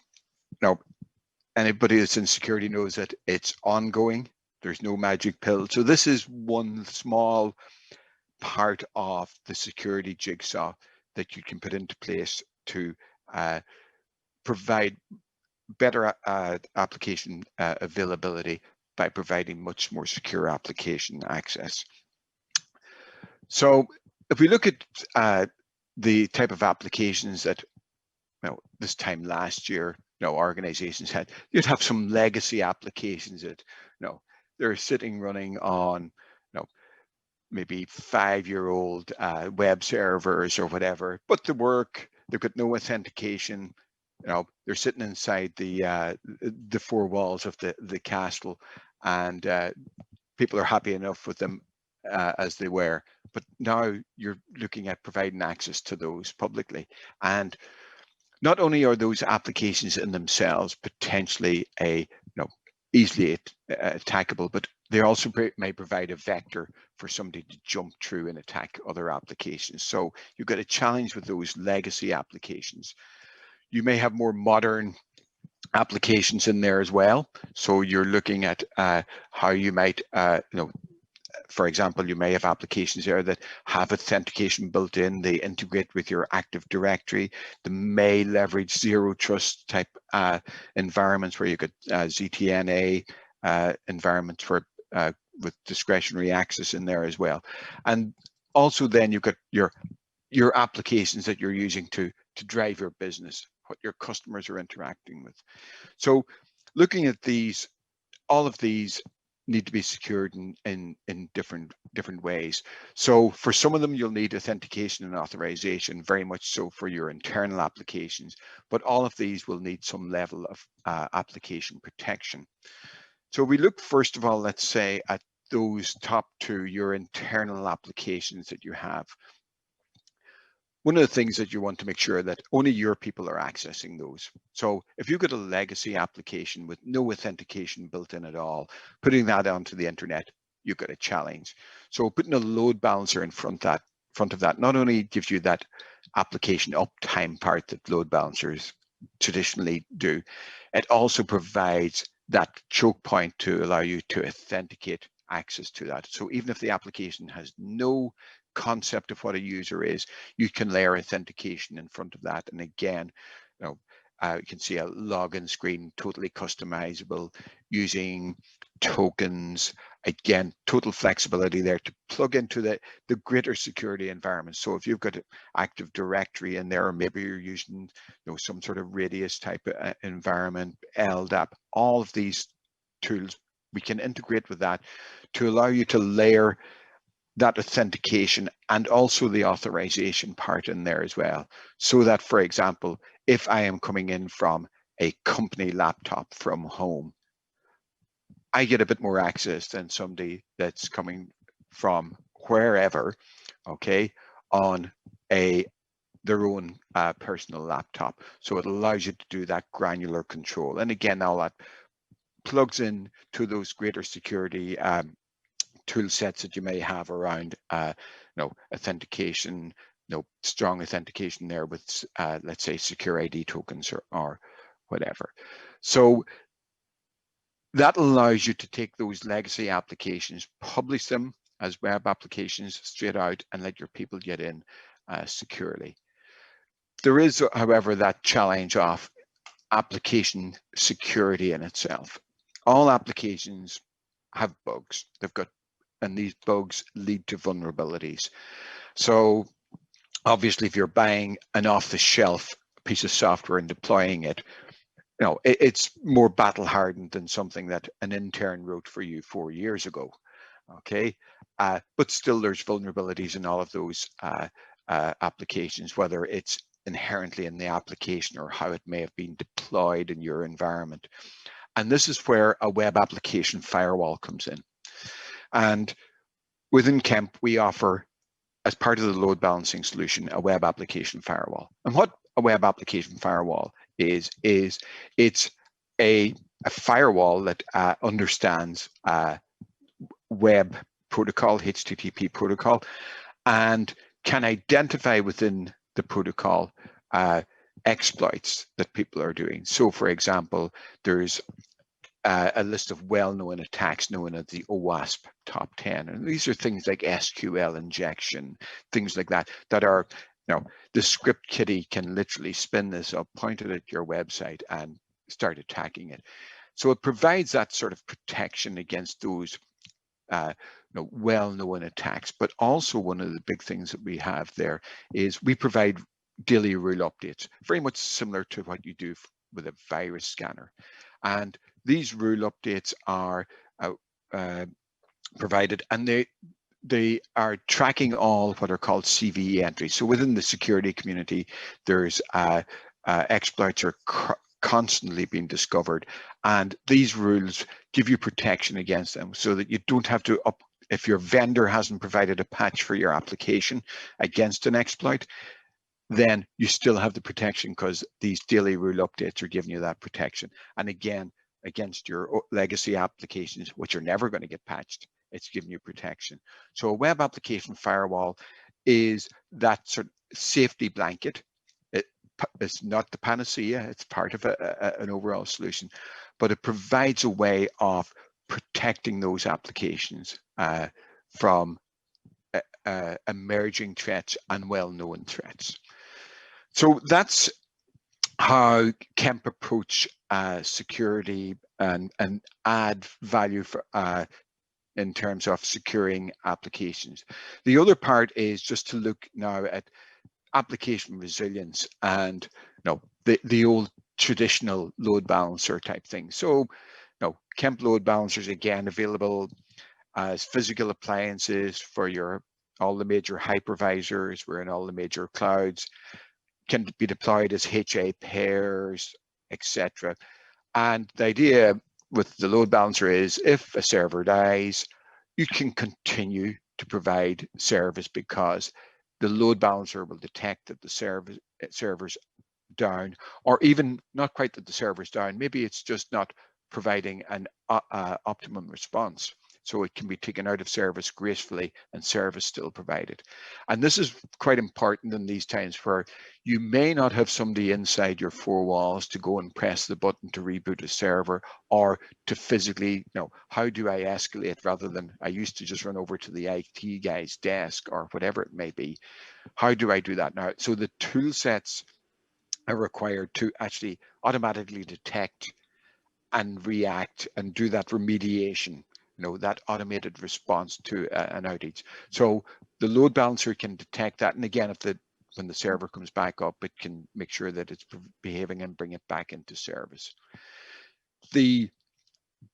anybody that's in security knows that it's ongoing. There's no magic pill. So this is one small part of the security jigsaw that you can put into place to provide better application availability by providing much more secure application access. So if we look at the type of applications that, this time last year, organizations had, you'd have some legacy applications that, they're sitting running on, maybe 5-year-old web servers or whatever, but the work, they've got no authentication, they're sitting inside the 4 walls of the castle, and people are happy enough with them as they were. But now you're looking at providing access to those publicly, and not only are those applications in themselves potentially easily attackable, but they also may provide a vector for somebody to jump through and attack other applications. So you've got a challenge with those legacy applications. You may have more modern applications in there as well. So you're looking at how you might, for example, you may have applications there that have authentication built in. They integrate with your Active Directory. They may leverage zero trust type environments where you get ZTNA environments for with discretionary access in there as well. And also then you've got your applications that you're using to drive your business, what your customers are interacting with. So looking at these, all of these need to be secured in different ways. So for some of them, you'll need authentication and authorization, very much so for your internal applications, but all of these will need some level of application protection. So we look, first of all, let's say at those top 2, your internal applications that you have. One of the things that you want to make sure that only your people are accessing those. So if you've got a legacy application with no authentication built in at all, putting that onto the internet, you've got a challenge. So putting a load balancer in front of that not only gives you that application uptime part that load balancers traditionally do, it also provides that choke point to allow you to authenticate access to that. So even if the application has no concept of what a user is, you can layer authentication in front of that. And again, you can see a login screen, totally customizable, using tokens. Again, total flexibility there to plug into the greater security environment. So if you've got an Active Directory in there, or maybe you're using some sort of radius type of environment, LDAP, all of these tools, we can integrate with that to allow you to layer that authentication and also the authorization part in there as well. So that, for example, if I am coming in from a company laptop from home, I get a bit more access than somebody that's coming from wherever, okay, on their own personal laptop. So it allows you to do that granular control. And again, all that plugs in to those greater security tool sets that you may have around authentication, strong authentication there with let's say secure ID tokens or whatever. So that allows you to take those legacy applications, publish them as web applications straight out, and let your people get in securely. There is, however, that challenge of application security in itself. All applications have bugs. And these bugs lead to vulnerabilities. So obviously, if you're buying an off-the-shelf piece of software and deploying it, it's more battle hardened than something that an intern wrote for you 4 years ago. Okay, but still there's vulnerabilities in all of those applications, whether it's inherently in the application or how it may have been deployed in your environment. And this is where a web application firewall comes in. And within Kemp, we offer, as part of the load balancing solution, a web application firewall. And what a web application firewall is it's a firewall that understands web protocol, HTTP protocol, and can identify within the protocol exploits that people are doing. So for example, there's a list of well-known attacks known as the OWASP top 10. And these are things like SQL injection, things like that, that are, the script kiddie can literally spin this up, point it at your website and start attacking it. So it provides that sort of protection against those well-known attacks. But also one of the big things that we have there is we provide daily rule updates, very much similar to what you do with a virus scanner. And these rule updates are provided, and they are tracking all what are called CVE entries. So within the security community, there's exploits are constantly being discovered, and these rules give you protection against them, so that you don't have to if your vendor hasn't provided a patch for your application against an exploit, then you still have the protection, because these daily rule updates are giving you that protection. And again, against your legacy applications, which are never going to get patched, it's giving you protection. So a web application firewall is that sort of safety blanket. It's not the panacea, it's part of an overall solution, but it provides a way of protecting those applications from emerging threats and well-known threats. So that's how Kemp approach security and add value for in terms of securing applications. The other part is just to look now at application resilience and the old traditional load balancer type thing. So Kemp load balancers, again, available as physical appliances for all the major hypervisors. We're in all the major clouds, can be deployed as HA pairs, etc. And the idea with the load balancer is, if a server dies, you can continue to provide service, because the load balancer will detect that the server's down, or even not quite that the server's down. Maybe it's just not providing an optimum response. So it can be taken out of service gracefully and service still provided. And this is quite important in these times where you may not have somebody inside your four walls to go and press the button to reboot a server, or to physically, how do I escalate, rather than I used to just run over to the IT guy's desk or whatever it may be. How do I do that now? So the tool sets are required to actually automatically detect and react and do that remediation, that automated response to an outage. So the load balancer can detect that, and again, when the server comes back up, it can make sure that it's behaving and bring it back into service. The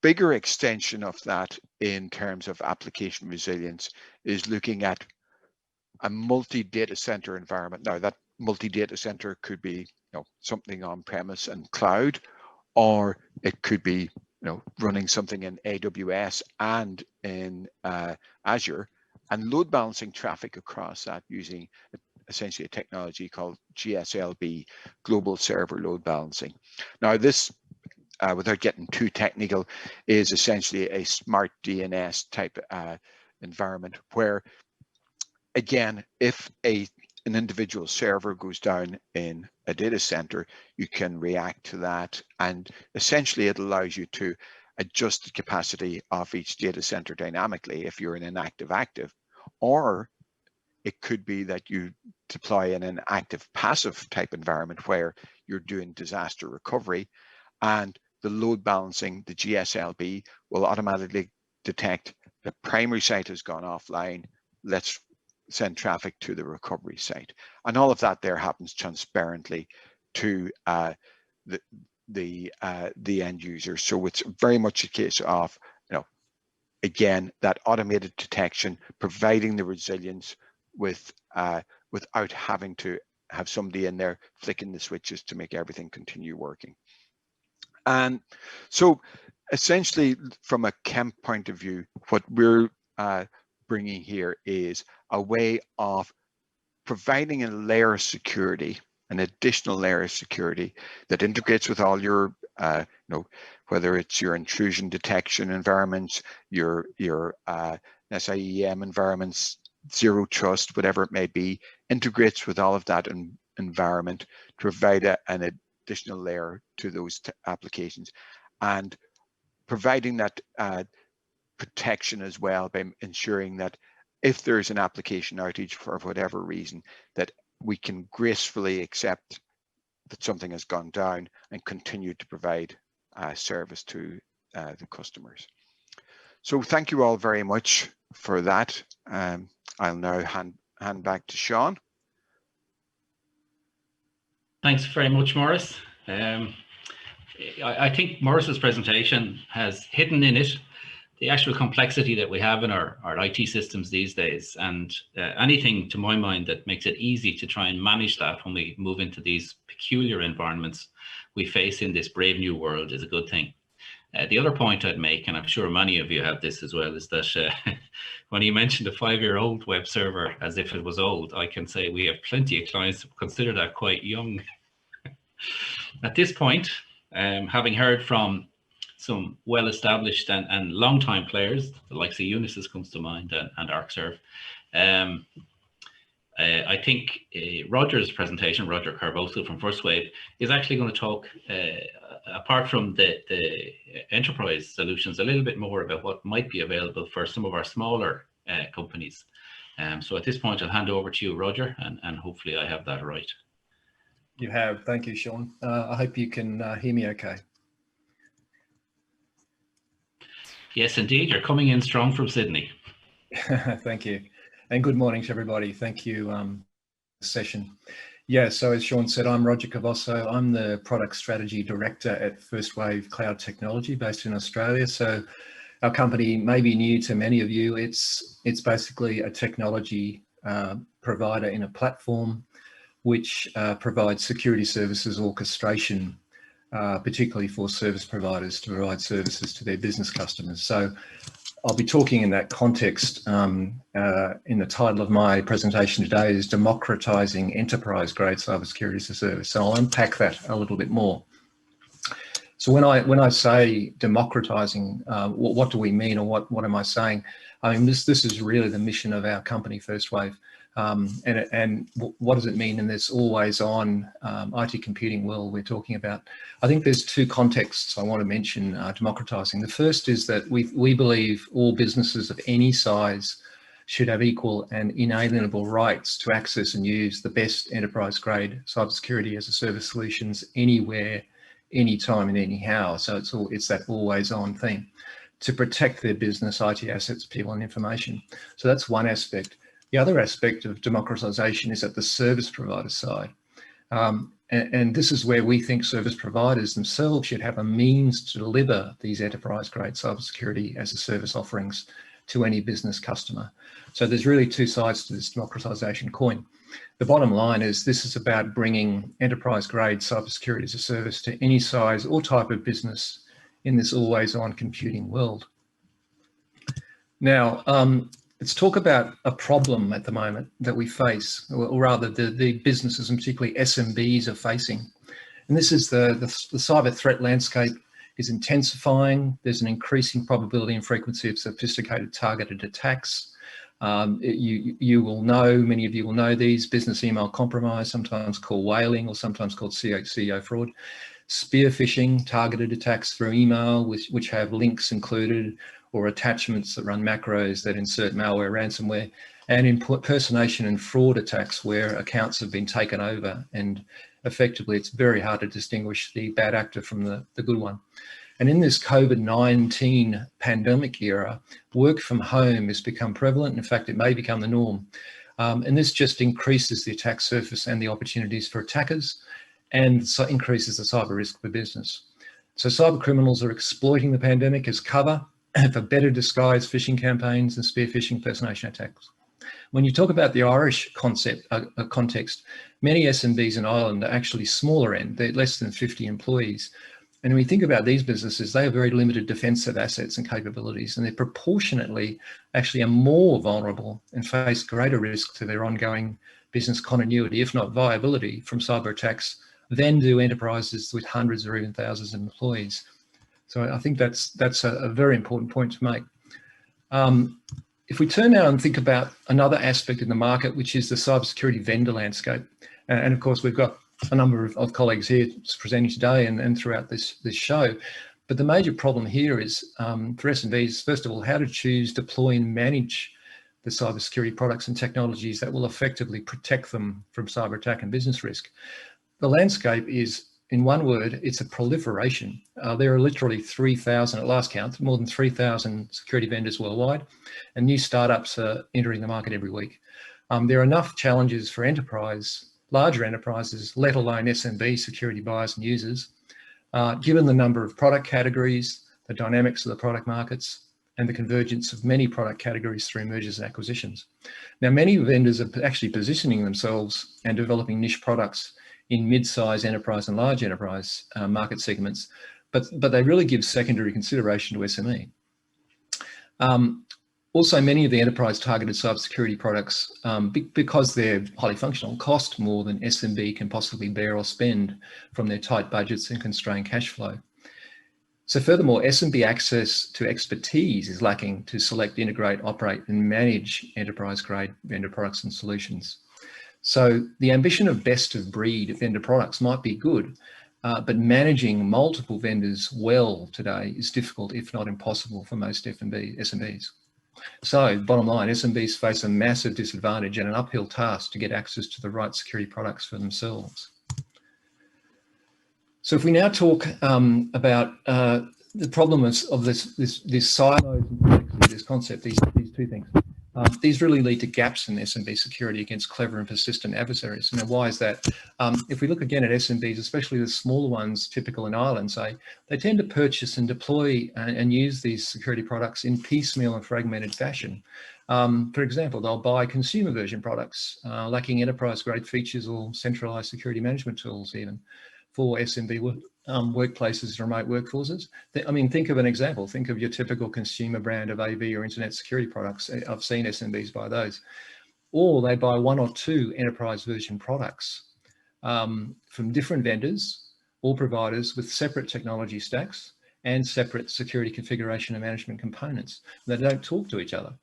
bigger extension of that in terms of application resilience is looking at a multi-data center environment. Now, that multi-data center could be something on-premise and cloud, or it could be running something in AWS and in Azure, and load balancing traffic across that using essentially a technology called GSLB, Global Server Load Balancing. Now this, without getting too technical, is essentially a smart DNS type environment where, again, if an individual server goes down in a data center, you can react to that, and essentially it allows you to adjust the capacity of each data center dynamically if you're in an active, or it could be that you deploy in an active passive type environment where you're doing disaster recovery, and the load balancing, the GSLB, will automatically detect the primary site has gone offline. Let's send traffic to the recovery site, and all of that there happens transparently to the end user. So it's very much a case of again, that automated detection, providing the resilience without having to have somebody in there flicking the switches to make everything continue working. And so essentially, from a Kemp point of view, what we're bringing here is a way of providing a layer of security, an additional layer of security that integrates with all your, whether it's your intrusion detection environments, your SIEM environments, zero trust, whatever it may be, integrates with all of that environment to provide an additional layer to those applications, and providing that protection as well by ensuring that if there's an application outage for whatever reason, that we can gracefully accept that something has gone down and continue to provide service to the customers. So thank you all very much for that. I'll now hand back to Sean. Thanks very much, Maurice. I think Maurice's presentation has hidden in it the actual complexity that we have in our IT systems these days, and anything to my mind that makes it easy to try and manage that when we move into these peculiar environments we face in this brave new world is a good thing. The other point I'd make, and I'm sure many of you have this as well, is that when you mentioned a 5-year-old web server as if it was old, I can say we have plenty of clients who consider that quite young. At this point, having heard from some well-established and long-time players, the likes of Unisys comes to mind, and Arcserve. I think Roger's presentation, Roger Carvosso from Firstwave, is actually going to talk, apart from the enterprise solutions, a little bit more about what might be available for some of our smaller companies. So at this point, I'll hand over to you, Roger, and hopefully I have that right. You have. Thank you, Sean. I hope you can hear me okay. Yes, indeed. You're coming in strong from Sydney. Thank you. And good morning to everybody. Thank you, session. Yeah, so as Sean said, I'm Roger Cavanna. I'm the Product Strategy Director at Firstwave Cloud Technology based in Australia. So our company may be new to many of you. It's basically a technology provider in a platform which provides security services orchestration, particularly for service providers to provide services to their business customers. So I'll be talking in that context. In the title of my presentation today is Democratising Enterprise-Grade Cybersecurity-as-a-Service. So I'll unpack that a little bit more. So when I say democratizing, what do we mean, or what am I saying? I mean, this is really the mission of our company, Firstwave. And what does it mean in this always-on IT computing world we're talking about? I think there's two contexts I want to mention democratizing. The first is that we believe all businesses of any size should have equal and inalienable rights to access and use the best enterprise-grade cybersecurity-as-a-service solutions anywhere, anytime, and anyhow. So it's that always-on thing to protect their business, IT assets, people, and information. So that's one aspect. The other aspect of democratization is at the service provider side. And this is where we think service providers themselves should have a means to deliver these enterprise-grade cybersecurity-as-a-service offerings to any business customer. So there's really two sides to this democratization coin. The bottom line is this is about bringing enterprise-grade cybersecurity-as-a-service to any size or type of business in this always-on computing world. Now, let's talk about a problem at the moment that we face, or rather the businesses, and particularly SMBs, are facing. And this is the cyber threat landscape is intensifying. There's an increasing probability and frequency of sophisticated targeted attacks. You will know, many of you will know these: business email compromise, sometimes called whaling, or sometimes called CEO fraud. Spear phishing, targeted attacks through email, which have links included, or attachments that run macros that insert malware, ransomware, and impersonation and fraud attacks where accounts have been taken over, and effectively it's very hard to distinguish the bad actor from the good one. And in this COVID-19 pandemic era, work from home has become prevalent. In fact, it may become the norm. And this just increases the attack surface and the opportunities for attackers, and so increases the cyber risk for business. So cyber criminals are exploiting the pandemic as cover for better disguised phishing campaigns and spear phishing impersonation attacks. When you talk about the Irish context, many SMBs in Ireland are actually smaller end, they're less than 50 employees. And when we think about these businesses, they have very limited defensive assets and capabilities, and they proportionately actually are more vulnerable and face greater risk to their ongoing business continuity, if not viability, from cyber attacks than do enterprises with hundreds or even thousands of employees. So I think that's a very important point to make. If we turn now and think about another aspect in the market, which is the cybersecurity vendor landscape, and of course we've got a number of colleagues here presenting today and throughout this show, but the major problem here is for SMBs, first of all, how to choose, deploy, and manage the cybersecurity products and technologies that will effectively protect them from cyber attack and business risk. The landscape is, in one word, it's a proliferation. There are literally 3,000 at last count, more than 3,000 security vendors worldwide, and new startups are entering the market every week. There are enough challenges for larger enterprises, let alone SMB security buyers and users. Given the number of product categories, the dynamics of the product markets, and the convergence of many product categories through mergers and acquisitions. Now, many vendors are actually positioning themselves and developing niche products in mid-size enterprise and large enterprise market segments, but they really give secondary consideration to SME. Also, many of the enterprise targeted cybersecurity products, because they're highly functional, cost more than SMB can possibly bear or spend from their tight budgets and constrained cash flow. So furthermore, SMB access to expertise is lacking to select, integrate, operate, and manage enterprise-grade vendor products and solutions. So the ambition of best of breed vendor products might be good, but managing multiple vendors well today is difficult, if not impossible, for most SMBs. So bottom line, SMBs face a massive disadvantage and an uphill task to get access to the right security products for themselves. So if we now talk about the problem of this silos and complexity, this concept, these two things, these really lead to gaps in SMB security against clever and persistent adversaries. Now, why is that? If we look again at SMBs, especially the smaller ones, typical in Ireland, say, they tend to purchase and deploy and use these security products in piecemeal and fragmented fashion. For example, they'll buy consumer version products lacking enterprise-grade features or centralized security management tools even for SMB workplaces and remote workforces. I mean, think of an example. Think of your typical consumer brand of AV or internet security products. I've seen SMBs buy those. Or they buy one or two enterprise version products from different vendors or providers with separate technology stacks and separate security configuration and management components. They don't talk to each other.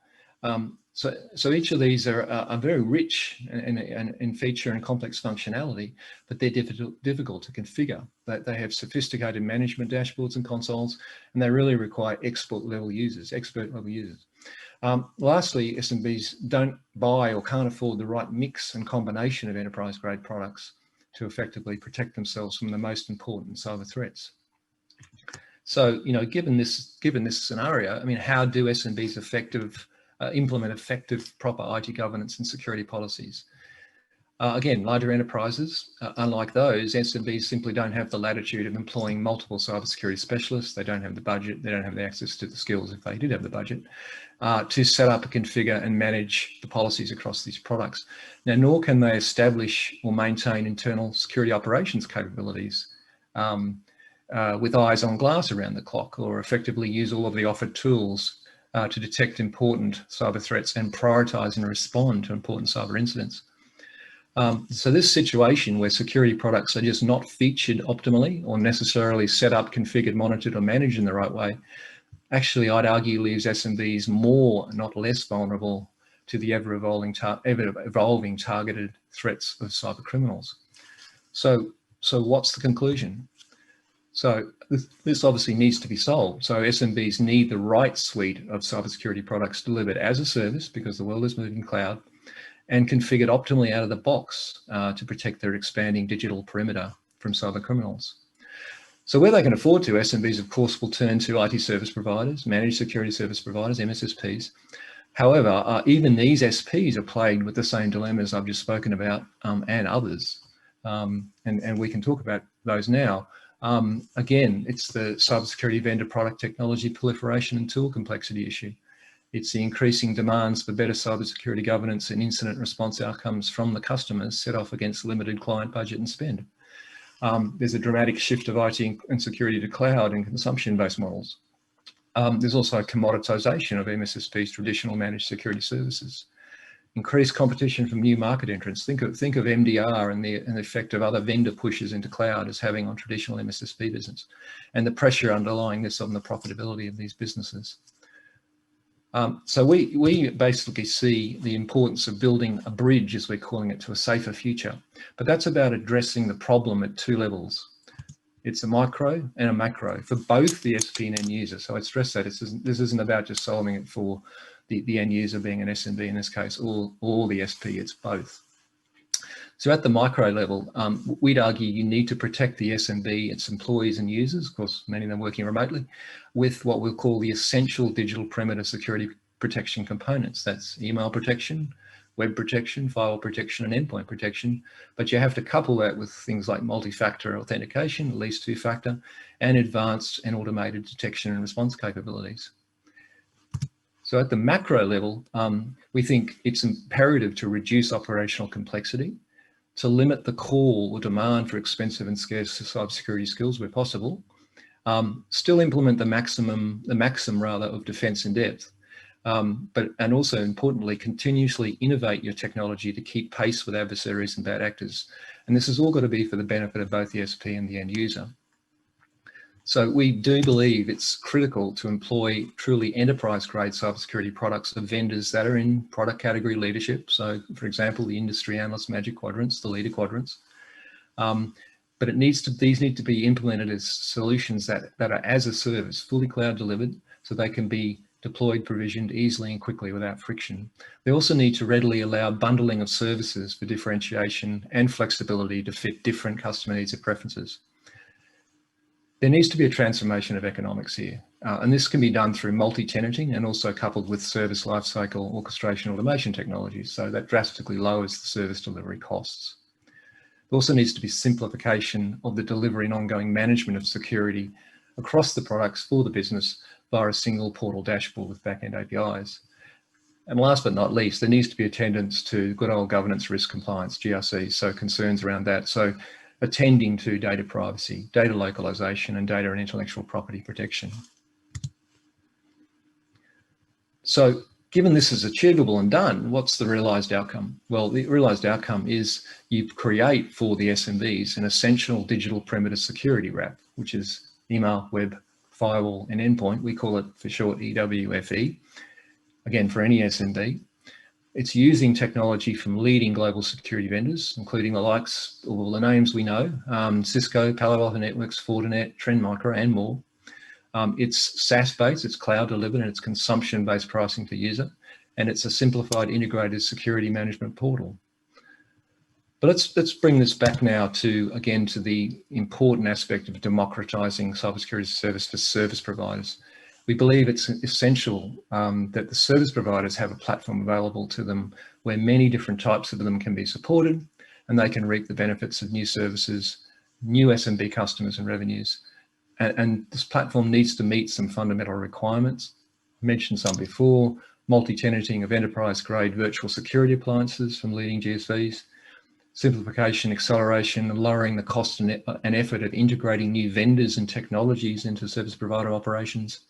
So each of these are very rich in feature and complex functionality, but they're difficult to configure. They have sophisticated management dashboards and consoles, and they really require expert level users. Lastly, SMBs don't buy or can't afford the right mix and combination of enterprise grade products to effectively protect themselves from the most important cyber threats. So, you know, given this scenario, I mean, how do SMBs implement effective proper IT governance and security policies? Again, larger enterprises, unlike those, SMBs simply don't have the latitude of employing multiple cybersecurity specialists. They don't have the budget. They don't have the access to the skills, if they did have the budget, to set up, configure and manage the policies across these products. Now, nor can they establish or maintain internal security operations capabilities with eyes on glass around the clock, or effectively use all of the offered tools to detect important cyber threats and prioritize and respond to important cyber incidents. So this situation where security products are just not featured optimally or necessarily set up, configured, monitored or managed in the right way, actually I'd argue leaves SMBs more, not less vulnerable to the ever-evolving targeted threats of cyber criminals. So what's the conclusion? So this obviously needs to be solved. So SMBs need the right suite of cybersecurity products delivered as a service, because the world is moving cloud, and configured optimally out of the box to protect their expanding digital perimeter from cyber criminals. So where they can afford to, SMBs of course will turn to IT service providers, managed security service providers, MSSPs. However, even these SPs are plagued with the same dilemmas I've just spoken about and others. And we can talk about those now. Again, it's the cybersecurity vendor product technology proliferation and tool complexity issue. It's the increasing demands for better cybersecurity governance and incident response outcomes from the customers set off against limited client budget and spend. There's a dramatic shift of IT and security to cloud and consumption-based models. There's also a commoditization of MSSP's traditional managed security services. Increased competition from new market entrants. Think of MDR and the effect of other vendor pushes into cloud as having on traditional MSSP business, and the pressure underlying this on the profitability of these businesses. So we basically see the importance of building a bridge, as we're calling it, to a safer future. But that's about addressing the problem at two levels. It's a micro and a macro for both the SP and end user. So I stress that this isn't about just solving it for the end user being an SMB in this case, or the SP, it's both. So at the micro level, we'd argue you need to protect the SMB, its employees and users, of course, many of them working remotely, with what we'll call the essential digital perimeter security protection components. That's email protection, web protection, firewall protection, and endpoint protection, but you have to couple that with things like multi-factor authentication, at least two-factor, and advanced and automated detection and response capabilities. So at the macro level, we think it's imperative to reduce operational complexity, to limit the call or demand for expensive and scarce cybersecurity skills where possible, still implement the maxim of defense in depth, and also importantly, continuously innovate your technology to keep pace with adversaries and bad actors. And this has all got to be for the benefit of both the SP and the end user. So we do believe it's critical to employ truly enterprise-grade cybersecurity products of vendors that are in product category leadership. So, for example, the industry analyst magic quadrants, the leader quadrants. But these need to be implemented as solutions that are as a service, fully cloud delivered, so they can be deployed, provisioned easily and quickly without friction. They also need to readily allow bundling of services for differentiation and flexibility to fit different customer needs and preferences. There needs to be a transformation of economics here, and this can be done through multi-tenanting and also coupled with service lifecycle orchestration automation technologies, so that drastically lowers the service delivery costs. There also needs to be simplification of the delivery and ongoing management of security across the products for the business via a single portal dashboard with back-end APIs. And last but not least, there needs to be attendance to good old governance, risk compliance, GRC, so concerns around that. So attending to data privacy, data localization, and data and intellectual property protection. So given this is achievable and done, what's the realized outcome? Well, the realized outcome is you create for the SMBs an essential digital perimeter security wrap, which is email, web, firewall, and endpoint. We call it for short EWFE. Again, for any SMB. It's using technology from leading global security vendors, including the likes of all the names we know, Cisco, Palo Alto Networks, Fortinet, Trend Micro, and more. It's SaaS-based, it's cloud delivered, and it's consumption-based pricing per user, and it's a simplified integrated security management portal. But let's bring this back now to the important aspect of democratizing cybersecurity service for service providers. We believe it's essential that the service providers have a platform available to them where many different types of them can be supported, and they can reap the benefits of new services, new SMB customers and revenues. And this platform needs to meet some fundamental requirements. I mentioned some before: multi-tenanting of enterprise-grade virtual security appliances from leading GSVs, simplification, acceleration, and lowering the cost and effort of integrating new vendors and technologies into service provider operations,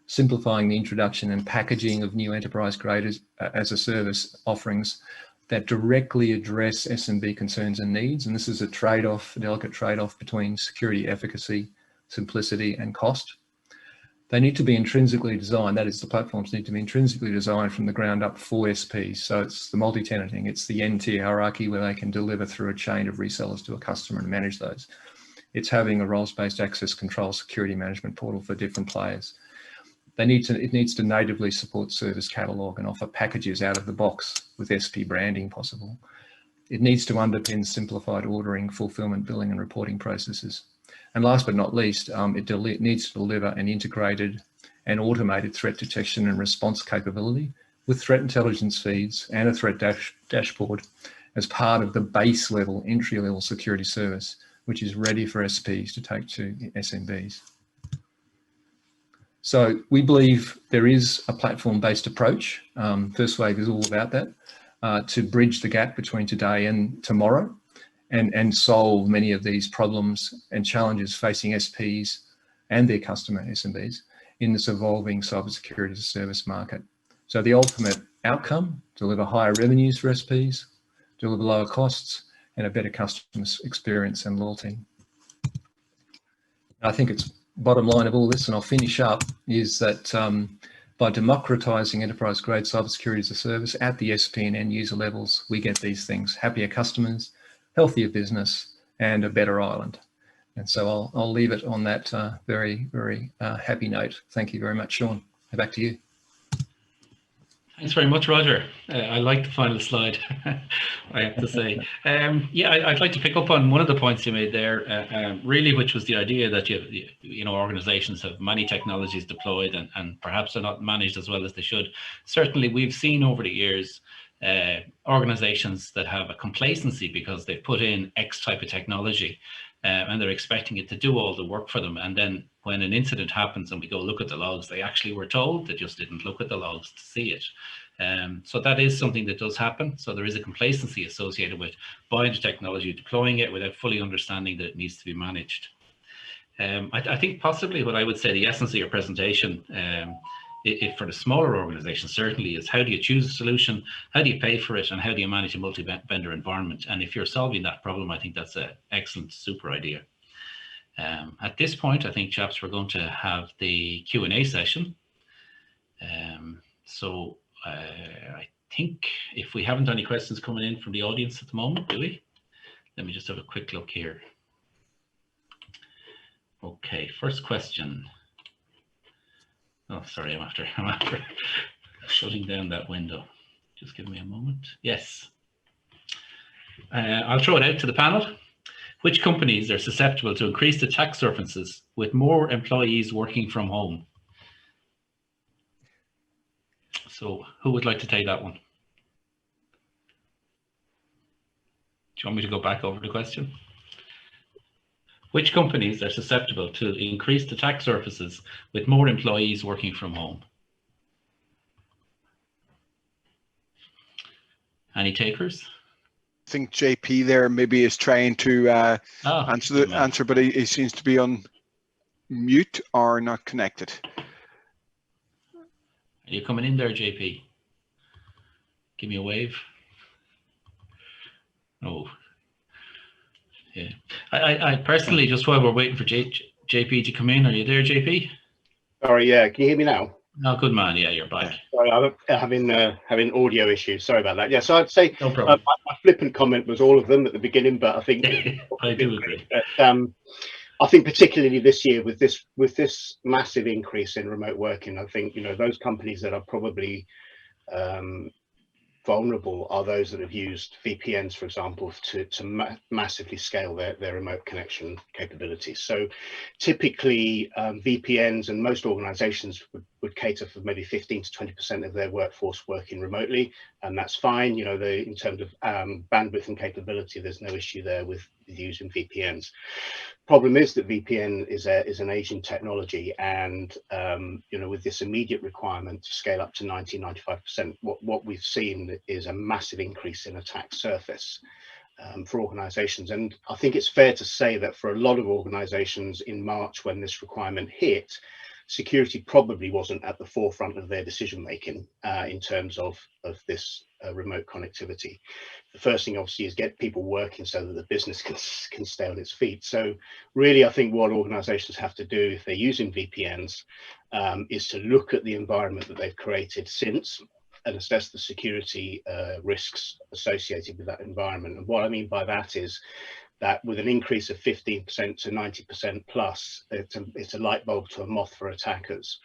simplifying the introduction and packaging of new enterprise-grade as a service offerings that directly address SMB concerns and needs. And this is a trade-off, a delicate trade-off between security efficacy, simplicity, and cost. They need to be intrinsically designed, that is, the platforms need to be intrinsically designed from the ground up for SPs. So it's the multi-tenanting, it's the N-tier hierarchy where they can deliver through a chain of resellers to a customer and manage those. It's having a roles-based access control security management portal for different players. It needs to natively support service catalog and offer packages out of the box with SP branding possible. It needs to underpin simplified ordering, fulfillment, billing, and reporting processes. And last but not least, it needs to deliver an integrated and automated threat detection and response capability with threat intelligence feeds and a threat dashboard as part of the base level, entry level security service, which is ready for SPs to take to SMBs. So we believe there is a platform-based approach. Firstwave is all about that, to bridge the gap between today and tomorrow and solve many of these problems and challenges facing SPs and their customer SMBs in this evolving cybersecurity as a service market. So the ultimate outcome: deliver higher revenues for SPs, deliver lower costs, and a better customer experience and loyalty. I think it's bottom line of all this, and I'll finish up, is that by democratizing enterprise-grade cybersecurity as a service at the SP and end user levels, we get these things: happier customers, healthier business, and a better island. And so I'll leave it on that very, very happy note. Thank you very much, Sean. Back to you. Thanks very much, Roger. I like the final slide, I have to say. Yeah, I'd like to pick up on one of the points you made there, really, which was the idea that you know, organizations have many technologies deployed and perhaps are not managed as well as they should. Certainly, we've seen over the years organizations that have a complacency because they put in X type of technology and they're expecting it to do all the work for them. And then when an incident happens and we go look at the logs, they actually were told, they just didn't look at the logs to see it. So that is something that does happen. So there is a complacency associated with buying the technology, deploying it without fully understanding that it needs to be managed. I think possibly what I would say the essence of your presentation, if for the smaller organizations certainly, is how do you choose a solution, how do you pay for it, and how do you manage a multi-vendor environment? And if you're solving that problem, I think that's an excellent, super idea. At this point, I think, chaps, we're going to have the Q&A session. So I think if we haven't any questions coming in from the audience at the moment, do we? Let me just have a quick look here. Okay, first question. Oh, sorry, I'm after shutting down that window. Just give me a moment. Yes. I'll throw it out to the panel. Which companies are susceptible to increased attack surfaces with more employees working from home? So who would like to take that one? Do you want me to go back over the question? Which companies are susceptible to increased attack surfaces with more employees working from home? Any takers? I think JP there maybe is trying to answer, but he seems to be on mute or not connected. Are you coming in there, JP? Give me a wave. Oh. Yeah, I personally, just while we're waiting for JP to come in, are you there, JP? Sorry, yeah, can you hear me now? Oh, good man, yeah, you're back. Sorry, I'm having audio issues. Sorry about that. Yeah, so I'd say no problem. My flippant comment was all of them at the beginning, but I think I do agree. I think particularly this year with this massive increase in remote working, I think those companies that are probably vulnerable are those that have used VPNs, for example, to massively scale their remote connection capabilities. So typically VPNs, and most organizations would cater for maybe 15 to 20% of their workforce working remotely, and that's fine. In terms of bandwidth and capability, there's no issue there with using VPNs. Problem is that VPN is an aging technology, and with this immediate requirement to scale up to 90-95%, what we've seen is a massive increase in attack surface for organizations. And I think it's fair to say that for a lot of organizations in March, when this requirement hit, security probably wasn't at the forefront of their decision making in terms of this remote connectivity. The first thing obviously is get people working so that the business can stay on its feet. So really, I think what organizations have to do if they're using VPNs is to look at the environment that they've created since and assess the security risks associated with that environment. And what I mean by that is that with an increase of 15% to 90% plus, it's a light bulb to a moth for attackers.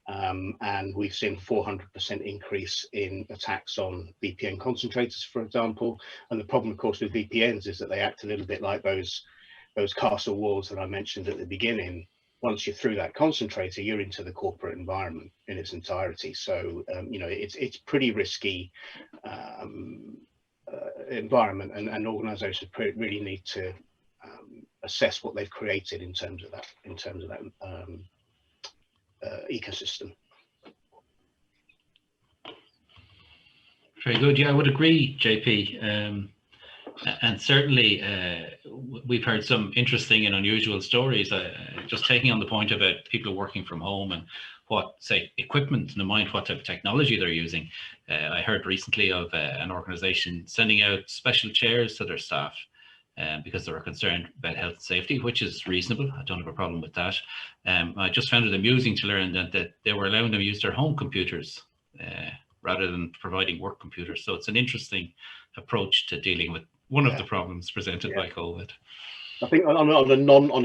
And we've seen 400% increase in attacks on VPN concentrators, for example. And the problem, of course, with VPNs is that they act a little bit like those castle walls that I mentioned at the beginning. Once you're through that concentrator, you're into the corporate environment in its entirety. So, it's pretty risky environment, and organizations really need to assess what they've created in terms of that ecosystem. Very good. Yeah, I would agree, JP. And certainly we've heard some interesting and unusual stories. Just taking on the point about people working from home and what, say, equipment, in mind what type of technology they're using. I heard recently of an organization sending out special chairs to their staff because they were concerned about health and safety, which is reasonable. I don't have a problem with that. I just found it amusing to learn that they were allowing them to use their home computers rather than providing work computers. So it's an interesting approach to dealing with one of the problems presented by COVID. I think on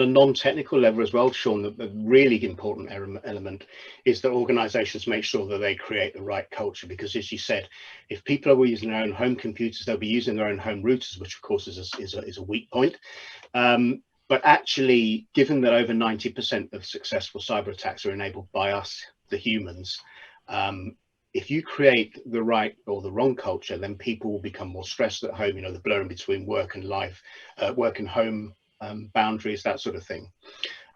a non-technical level as well, Sean, the really important element is that organizations make sure that they create the right culture, because as you said, if people are using their own home computers, they'll be using their own home routers, which of course is a weak point. But actually, given that over 90% of successful cyber attacks are enabled by us, the humans, if you create the right or the wrong culture, then people will become more stressed at home, you know, the blurring between work and life, work and home boundaries, that sort of thing.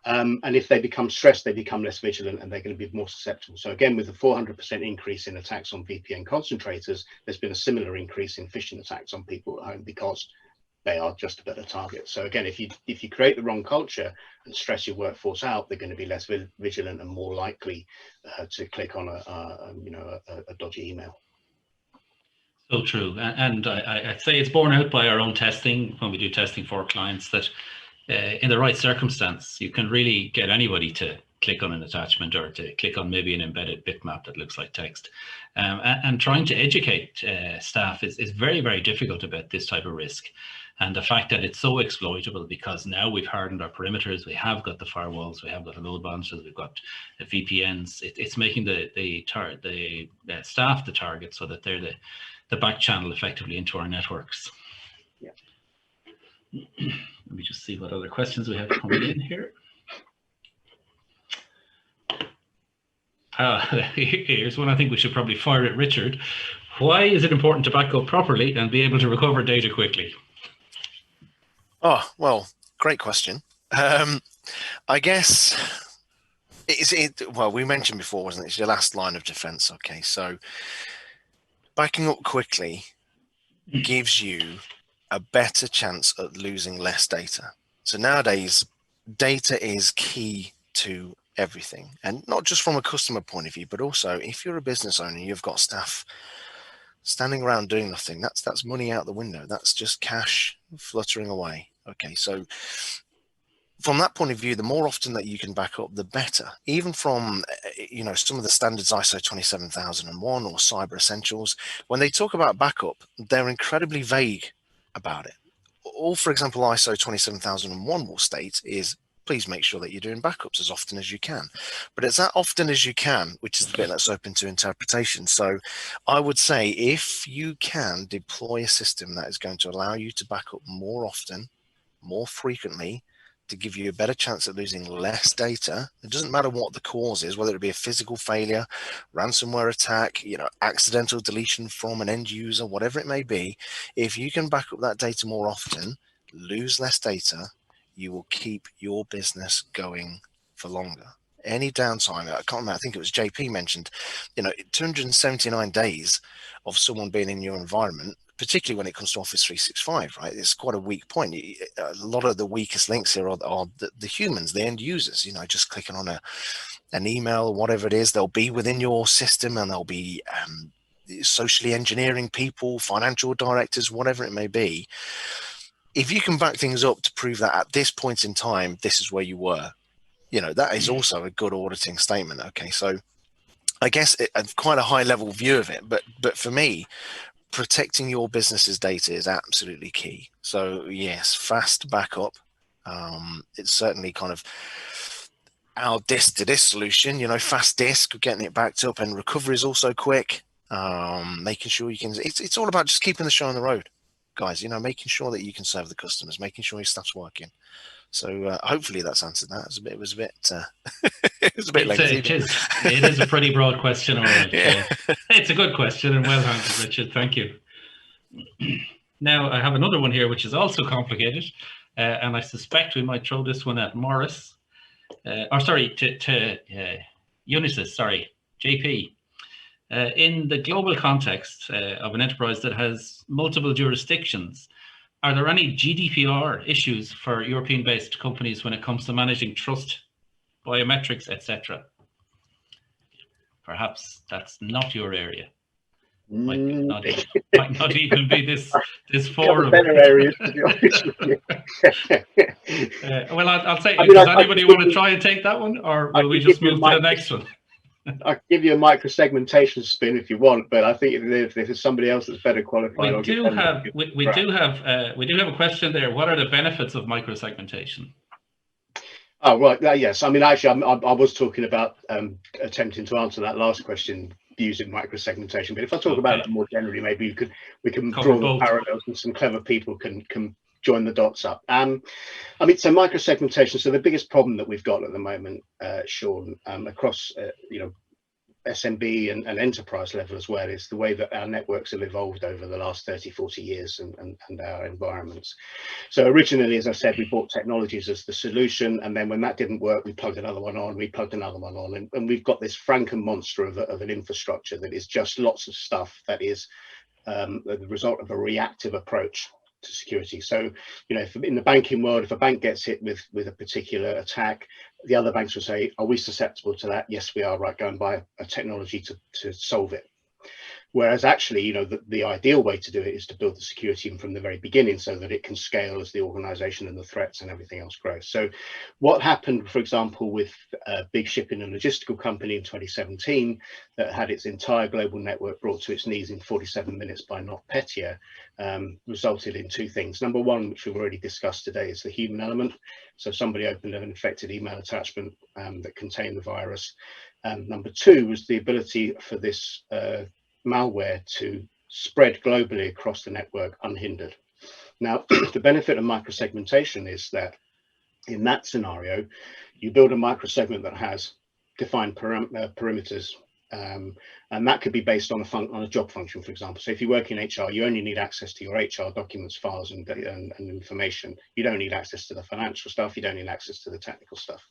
And if they become stressed, they become less vigilant and they're going to be more susceptible. So again, with the 400% increase in attacks on VPN concentrators, there's been a similar increase in phishing attacks on people at home because they are just a better target. So again, if you create the wrong culture and stress your workforce out, they're going to be less vigilant and more likely to click on a dodgy email. So true, and I'd say it's borne out by our own testing when we do testing for our clients that in the right circumstance, you can really get anybody to click on an attachment or to click on maybe an embedded bitmap that looks like text. And trying to educate staff is very, very difficult about this type of risk. And the fact that it's so exploitable because now we've hardened our perimeters, we have got the firewalls, we have got the load balancers, we've got the VPNs. It's making the staff the target so that they're the back channel effectively into our networks. Yeah. Let me just see what other questions we have coming in here. Here's one I think we should probably fire at Richard. Why is it important to back up properly and be able to recover data quickly? Oh, well, great question. I guess well, we mentioned before, wasn't it? It's your last line of defense. Okay, so backing up quickly gives you a better chance at losing less data. So nowadays, data is key to everything, and not just from a customer point of view, but also if you're a business owner, you've got staff standing around doing nothing. That's money out the window. That's just cash fluttering away. Okay, so from that point of view, the more often that you can back up, the better. Even from, you know, some of the standards ISO 27001 or Cyber Essentials, when they talk about backup, they're incredibly vague about it. All, for example, ISO 27001 will state is, please make sure that you're doing backups as often as you can. But it's that often as you can, which is the bit that's open to interpretation. So I would say if you can deploy a system that is going to allow you to back up more often, more frequently, to give you a better chance at losing less data. It doesn't matter what the cause is, whether it be a physical failure, ransomware attack, you know, accidental deletion from an end user, whatever it may be. If you can back up that data more often, lose less data, you will keep your business going for longer. Any downtime, I can't remember, I think it was JP mentioned, you know, 279 days of someone being in your environment, particularly when it comes to Office 365, right? It's quite a weak point. A lot of the weakest links here are the humans, the end users, you know, just clicking on an email or whatever it is. They'll be within your system and they'll be socially engineering people, financial directors, whatever it may be. If you can back things up to prove that at this point in time, this is where you were, you know, that is also a good auditing statement. Okay, so I guess quite a high level view of it, but for me, protecting your business's data is absolutely key. So yes, fast backup. It's certainly kind of our disk to disk solution, you know, fast disk, getting it backed up, and recovery is also quick. Making sure you can, it's all about just keeping the show on the road, guys, you know, making sure that you can serve the customers, making sure your stuff's working. So hopefully that's answered that. It was a bit lengthy. It is a pretty broad question. Yeah. It's a good question and well handled, Richard. Thank you. Now I have another one here, which is also complicated, and I suspect we might throw this one at Maurice, or sorry, to Unisys. Sorry, JP. In the global context of an enterprise that has multiple jurisdictions, are there any GDPR issues for European-based companies when it comes to managing trust, biometrics, etc.? Perhaps that's not your area. Might not even be this forum. Better areas, to be honest with you. Well, I'll say, does anybody want to try and take that one, or will we just move to the next one? I'll give you a micro-segmentation spin if you want, but I think if there's somebody else that's better qualified, we do have a question there. What are the benefits of micro-segmentation? Oh, right. Yes. I mean, actually, I was talking about attempting to answer that last question using micro-segmentation. But if I talk about it more generally, maybe we can draw the parallels, and some clever people can join the dots up. I mean, so micro-segmentation. So the biggest problem that we've got at the moment, Sean, across SMB and enterprise level as well is the way that our networks have evolved over the last 30, 40 years and our environments. So originally, as I said, we bought technologies as the solution, and then when that didn't work, we plugged another one on, we plugged another one on, and we've got this Franken monster of an infrastructure that is just lots of stuff that is the result of a reactive approach to security. So, you know, if in the banking world, if a bank gets hit with a particular attack, the other banks will say, are we susceptible to that? Yes, we are. Right, go and buy a technology to solve it. Whereas actually, you know, the ideal way to do it is to build the security in from the very beginning so that it can scale as the organization and the threats and everything else grows. So what happened, for example, with a big shipping and logistical company in 2017 that had its entire global network brought to its knees in 47 minutes by NotPetya, resulted in two things. Number one, which we've already discussed today, is the human element. So somebody opened an infected email attachment that contained the virus. Number two was the ability for this malware to spread globally across the network unhindered. Now, the benefit of microsegmentation is that in that scenario, you build a microsegment that has defined perimeters, and that could be based on a job function, for example. So if you work in HR, you only need access to your HR documents, files, and information. You don't need access to the financial stuff. You don't need access to the technical stuff.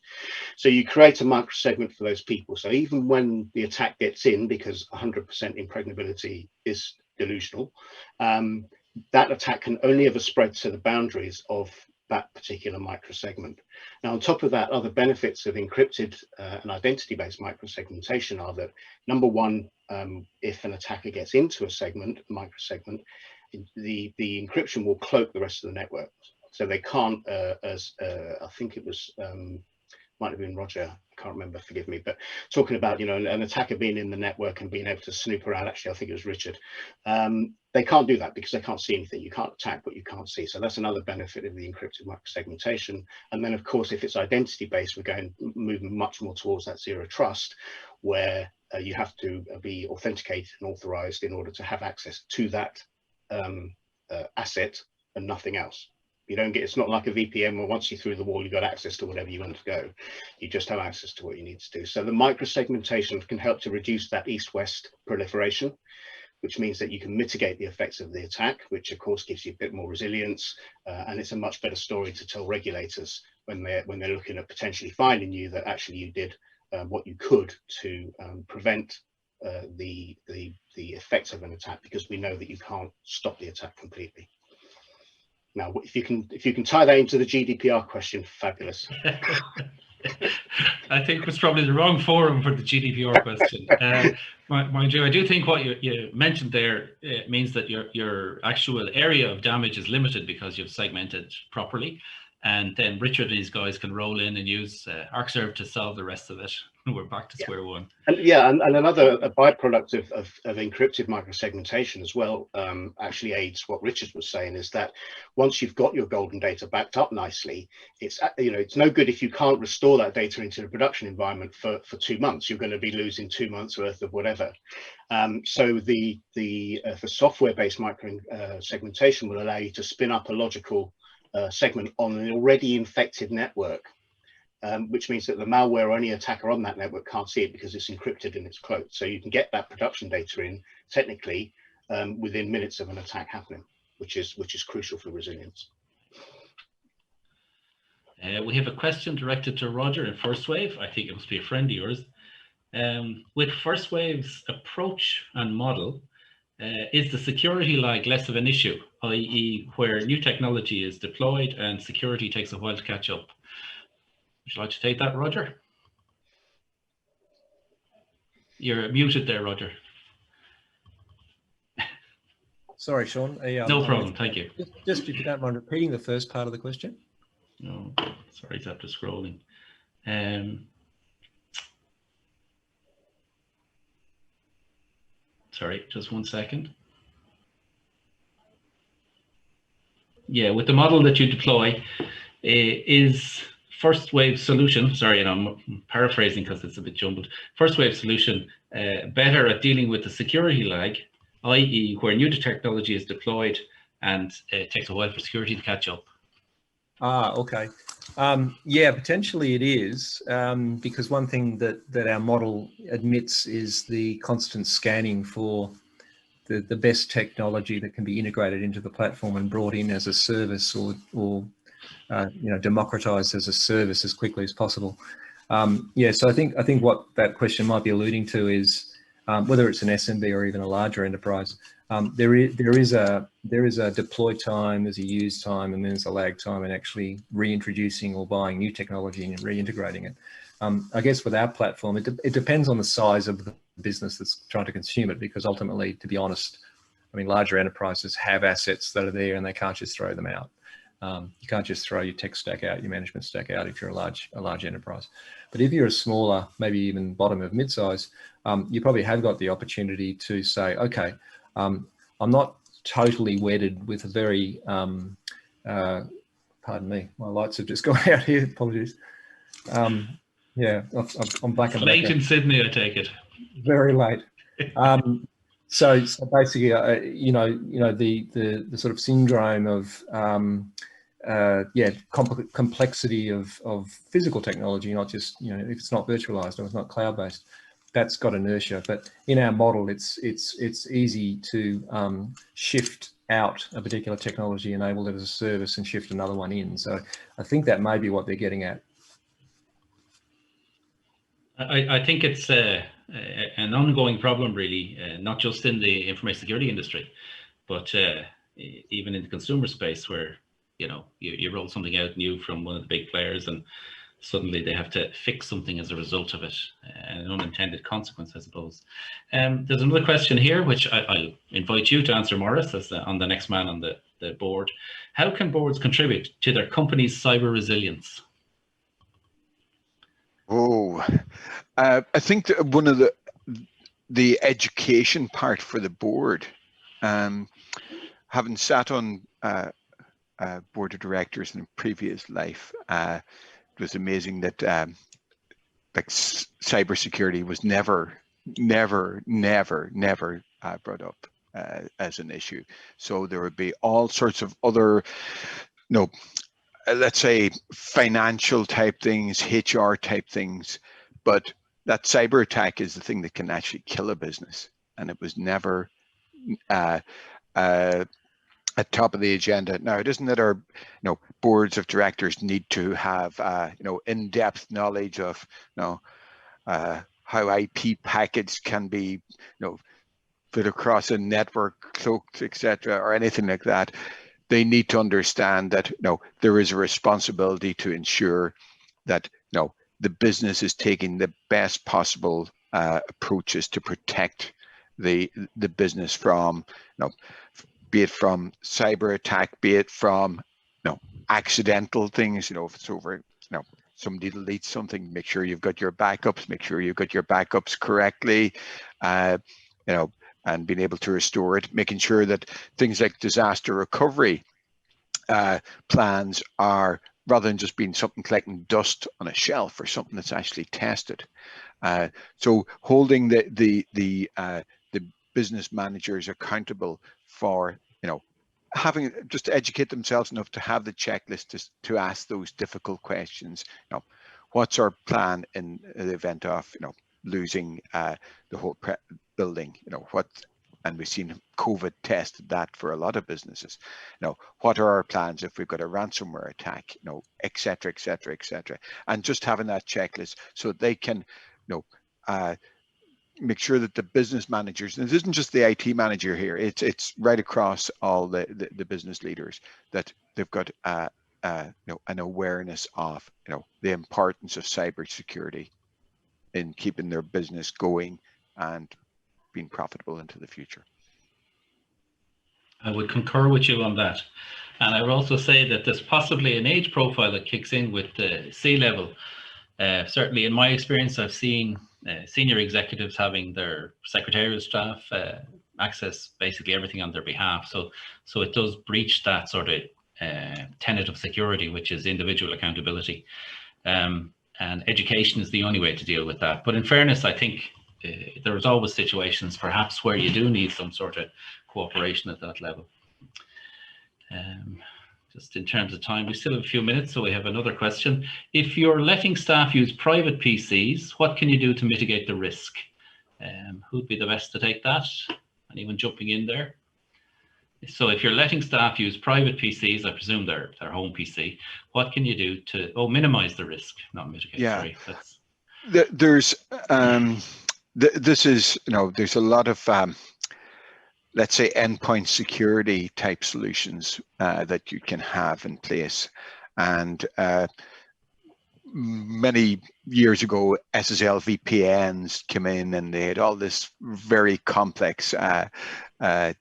So you create a microsegment for those people. So even when the attack gets in, because 100% impregnability is delusional, that attack can only ever spread to the boundaries of that particular microsegment. Now, on top of that, other benefits of encrypted and identity-based microsegmentation are that, number one, if an attacker gets into a microsegment, the encryption will cloak the rest of the network. So they can't, I think it was, might have been Roger, I can't remember, forgive me, but talking about, you know, an attacker being in the network and being able to snoop around, actually, I think it was Richard. They can't do that because they can't see anything. You can't attack what you can't see. So that's another benefit of the encrypted microsegmentation. And then, of course, if it's identity-based, we're moving much more towards that zero trust, where you have to be authenticated and authorized in order to have access to that asset and nothing else. You don't get, it's not like a VPN where once you're through the wall, you've got access to whatever you want to go. You just have access to what you need to do. So the microsegmentation can help to reduce that east-west proliferation, which means that you can mitigate the effects of the attack, which of course gives you a bit more resilience. And it's a much better story to tell regulators when they're looking at potentially finding you that actually you did what you could to prevent the effects of an attack, because we know that you can't stop the attack completely. Now, if you can tie that into the GDPR question, fabulous. I think it's probably the wrong forum for the GDPR question. Mind you, I do think what you mentioned there means that your actual area of damage is limited because you've segmented properly, and then Richard and his guys can roll in and use Arcserve to solve the rest of it. We're back to square one. And another byproduct of encrypted microsegmentation as well actually aids what Richard was saying, is that once you've got your golden data backed up nicely, it's it's no good if you can't restore that data into the production environment for 2 months. You're going to be losing 2 months worth of whatever. So the software-based microsegmentation will allow you to spin up a logical segment on an already infected network. Which means that the malware or any attacker on that network can't see it because it's encrypted and it's cloaked. So you can get that production data in technically within minutes of an attack happening, which is crucial for resilience. We have a question directed to Roger in Firstwave. I think it must be a friend of yours. With Firstwave's approach and model, is the security lag less of an issue, i.e. where new technology is deployed and security takes a while to catch up? Would you like to take that, Roger? You're muted there, Roger. Sorry, Sean. No problem, thank you. Just if you don't mind repeating the first part of the question. No, sorry, it's after scrolling. Sorry, just 1 second. Yeah, with the model that you deploy, is Firstwave solution, sorry, and I'm paraphrasing because it's a bit jumbled. Firstwave solution better at dealing with the security lag, i.e. where new technology is deployed and it takes a while for security to catch up? Okay. Yeah, potentially it is, because one thing that our model admits is the constant scanning for the best technology that can be integrated into the platform and brought in as a service, or democratized as a service as quickly as possible. Yeah, so I think what that question might be alluding to is whether it's an SMB or even a larger enterprise. There is a deploy time, there's a use time, and there's a lag time in actually reintroducing or buying new technology and reintegrating it. I guess with our platform, it depends on the size of the business that's trying to consume it, because ultimately, to be honest, I mean, larger enterprises have assets that are there and they can't just throw them out. You can't just throw your tech stack out, your management stack out if you're a large enterprise. But if you're a smaller, maybe even bottom of mid-size, you probably have got the opportunity to say, okay, I'm not totally wedded with a very, pardon me, my lights have just gone out here, apologies. Yeah, I'm black and late in Sydney, I take it. Very late. So basically, the sort of syndrome of complexity of physical technology, not just if it's not virtualized or it's not cloud based, that's got inertia. But in our model, it's easy to shift out a particular technology, enable it as a service, and shift another one in. So I think that may be what they're getting at. I think it's an ongoing problem, really, not just in the information security industry, but even in the consumer space, where you roll something out new from one of the big players, and suddenly they have to fix something as a result of it, an unintended consequence, I suppose. There's another question here, which I'll invite you to answer, Maurice, as on the next man on the board. How can boards contribute to their company's cyber resilience? I think that one of the education part for the board, having sat on board of directors in a previous life, it was amazing that like cybersecurity was never brought up as an issue. So there would be all sorts of other, let's say financial type things, HR type things, but that cyber attack is the thing that can actually kill a business, and it was never at top of the agenda. Now, it isn't that our boards of directors need to have in-depth knowledge of how IP packets can be fit across a network, cloaked, etc., or anything like that. They need to understand that there is a responsibility to ensure that the business is taking the best possible approaches to protect the business from be it from cyber attack, be it from accidental things. If it's over, somebody deletes something, make sure you've got your backups, make sure you've got your backups correctly, and being able to restore it, making sure that things like disaster recovery plans are, rather than just being something collecting dust on a shelf, or something that's actually tested. So holding the business managers accountable for having just to educate themselves enough to have the checklist to ask those difficult questions. What's our plan in the event of losing the whole building? And we've seen COVID tested that for a lot of businesses. What are our plans if we've got a ransomware attack? Et cetera, et cetera, et cetera. And just having that checklist so they can make sure that the business managers, and it isn't just the IT manager here, it's right across all the business leaders, that they've got an awareness of the importance of cybersecurity in keeping their business going and being profitable into the future. I would concur with you on that. And I would also say that there's possibly an age profile that kicks in with the C-level. Certainly in my experience, I've seen senior executives having their secretarial staff access basically everything on their behalf. So it does breach that sort of tenet of security, which is individual accountability. And education is the only way to deal with that. But in fairness, I think there's always situations perhaps where you do need some sort of cooperation at that level. just in terms of time, we still have a few minutes, so we have another question. If you're letting staff use private PCs, what can you do to mitigate the risk? Who'd be the best to take that? Anyone jumping in there? So if you're letting staff use private PCs, I presume their home PC, what can you do to minimize the risk, not mitigate? Yeah. Sorry, that's... There's this is, there's a lot of let's say endpoint security type solutions that you can have in place. And many years ago, SSL VPNs came in and they had all this very complex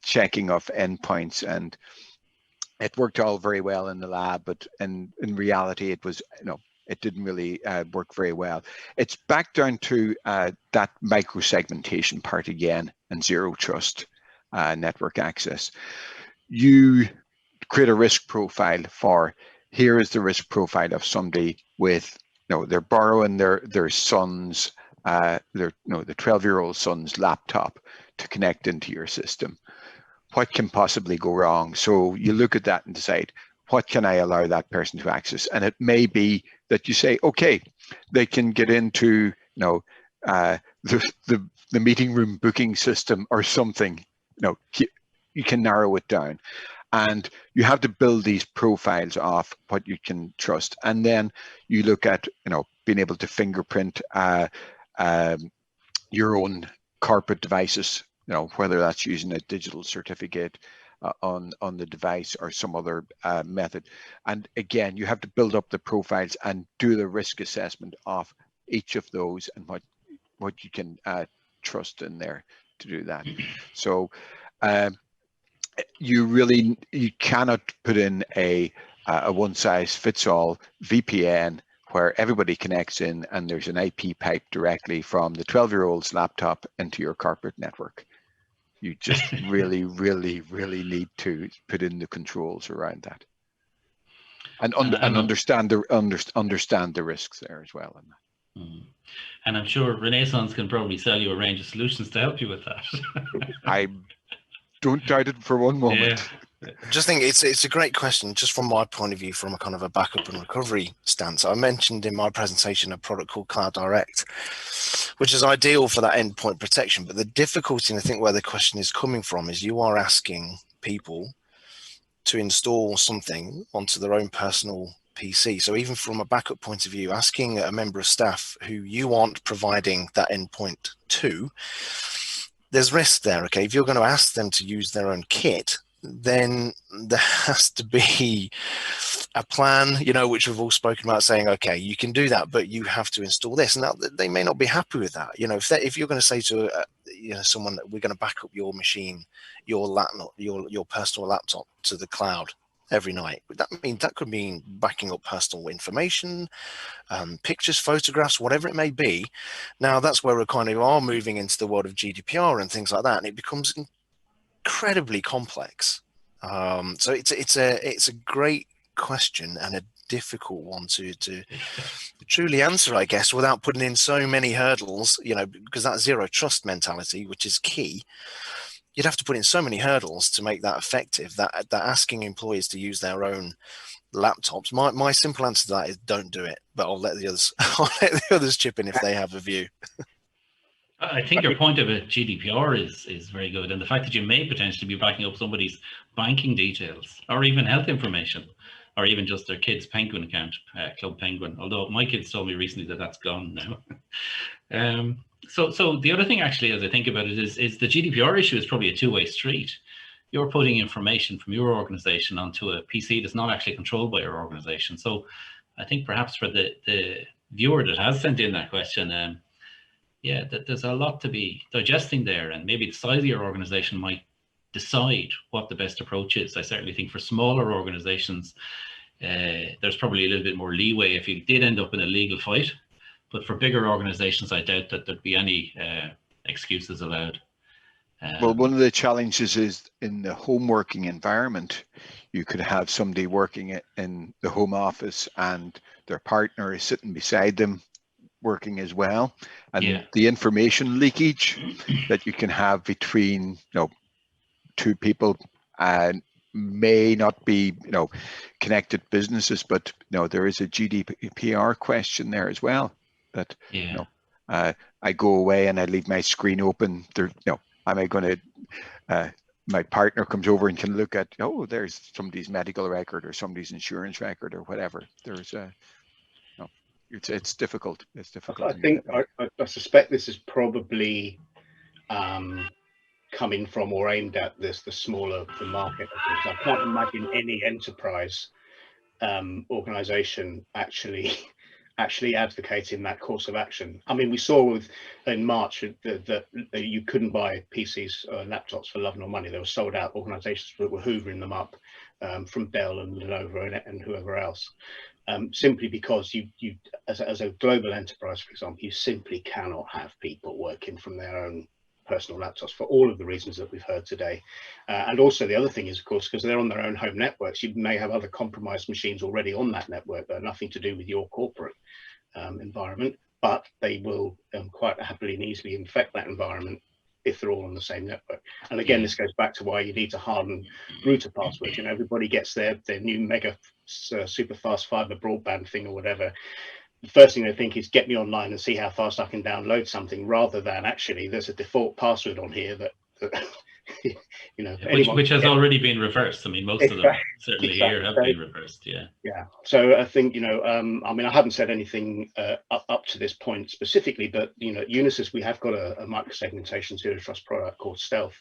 checking of endpoints, and it worked all very well in the lab, but in reality, it was, it didn't really work very well. It's back down to that micro-segmentation part again and zero trust network access. You create a risk profile for, here is the risk profile of somebody with, they're borrowing their son's, the 12-year-old son's laptop to connect into your system. What can possibly go wrong? So you look at that and decide, what can I allow that person to access? And it may be that you say, okay, they can get into, the meeting room booking system or something. You can narrow it down, and you have to build these profiles of what you can trust. And then you look at, being able to fingerprint your own corporate devices, whether that's using a digital certificate on the device or some other method. And again, you have to build up the profiles and do the risk assessment of each of those and what you can trust in there to do that. So you cannot put in a one-size-fits-all VPN where everybody connects in and there's an IP pipe directly from the 12-year-old's laptop into your corporate network. You just really, really, really need to put in the controls around that, and understand the risks there as well. And I'm sure Renaissance can probably sell you a range of solutions to help you with that. I don't doubt it for one moment. Yeah. I just think it's a great question, just from my point of view, from a kind of a backup and recovery stance. I mentioned in my presentation a product called Cloud Direct, which is ideal for that endpoint protection. But the difficulty, and I think where the question is coming from, is you are asking people to install something onto their own personal PC. So even from a backup point of view, asking a member of staff who you aren't providing that endpoint to, there's risk there. Okay, if you're going to ask them to use their own kit, then there has to be a plan, which we've all spoken about, saying, okay, you can do that, but you have to install this. Now, they may not be happy with that. If you're going to say to someone that we're going to back up your machine, your laptop, your personal laptop to the cloud every night, that could mean backing up personal information, pictures, photographs, whatever it may be. Now, that's where we kind of are moving into the world of GDPR and things like that, and it becomes incredibly complex. So it's a great question and a difficult one to truly answer, I guess, without putting in so many hurdles, because that zero trust mentality, which is key, you'd have to put in so many hurdles to make that effective, that asking employees to use their own laptops. My simple answer to that is don't do it, but I'll let the others chip in if they have a view. I think your point about GDPR is very good, and the fact that you may potentially be backing up somebody's banking details or even health information, or even just their kid's Penguin account, Club Penguin, although my kids told me recently that that's gone now. So the other thing, actually, as I think about it, is the GDPR issue is probably a two-way street. You're putting information from your organization onto a PC that's not actually controlled by your organization. So I think perhaps for the viewer that has sent in that question, that there's a lot to be digesting there, and maybe the size of your organization might decide what the best approach is. I certainly think for smaller organizations, there's probably a little bit more leeway if you did end up in a legal fight. But for bigger organizations, I doubt that there'd be any excuses allowed. Well, one of the challenges is in the home working environment, you could have somebody working in the home office and their partner is sitting beside them working as well. And the information leakage that you can have between two people, and may not be, connected businesses, but there is a GDPR question there as well. That I go away and I leave my screen open. There, am I going to? My partner comes over and can look at, oh, there's somebody's medical record or somebody's insurance record or whatever. There's it's difficult. It's difficult. I suspect this is probably coming from or aimed at the smaller the market. I can't imagine any enterprise organization actually advocating that course of action. I mean, we saw in March that you couldn't buy PCs or laptops for love nor money. They were sold out. Organizations were hoovering them up from Dell and Lenovo and whoever else, simply because you as a global enterprise, for example, you simply cannot have people working from their own personal laptops for all of the reasons that we've heard today. And also the other thing is, of course, because they're on their own home networks, you may have other compromised machines already on that network that are nothing to do with your corporate environment, but they will quite happily and easily infect that environment if they're all on the same network. And again, this goes back to why you need to harden router passwords. Everybody gets their new mega super fast fiber broadband thing or whatever. The first thing they think is get me online and see how fast I can download something, rather than actually there's a default password on here that which has already been reversed. I mean, most of them certainly here have been reversed. Yeah. So I think I mean, I haven't said anything up to this point specifically, but at Unisys we have got a microsegmentation zero trust product called Stealth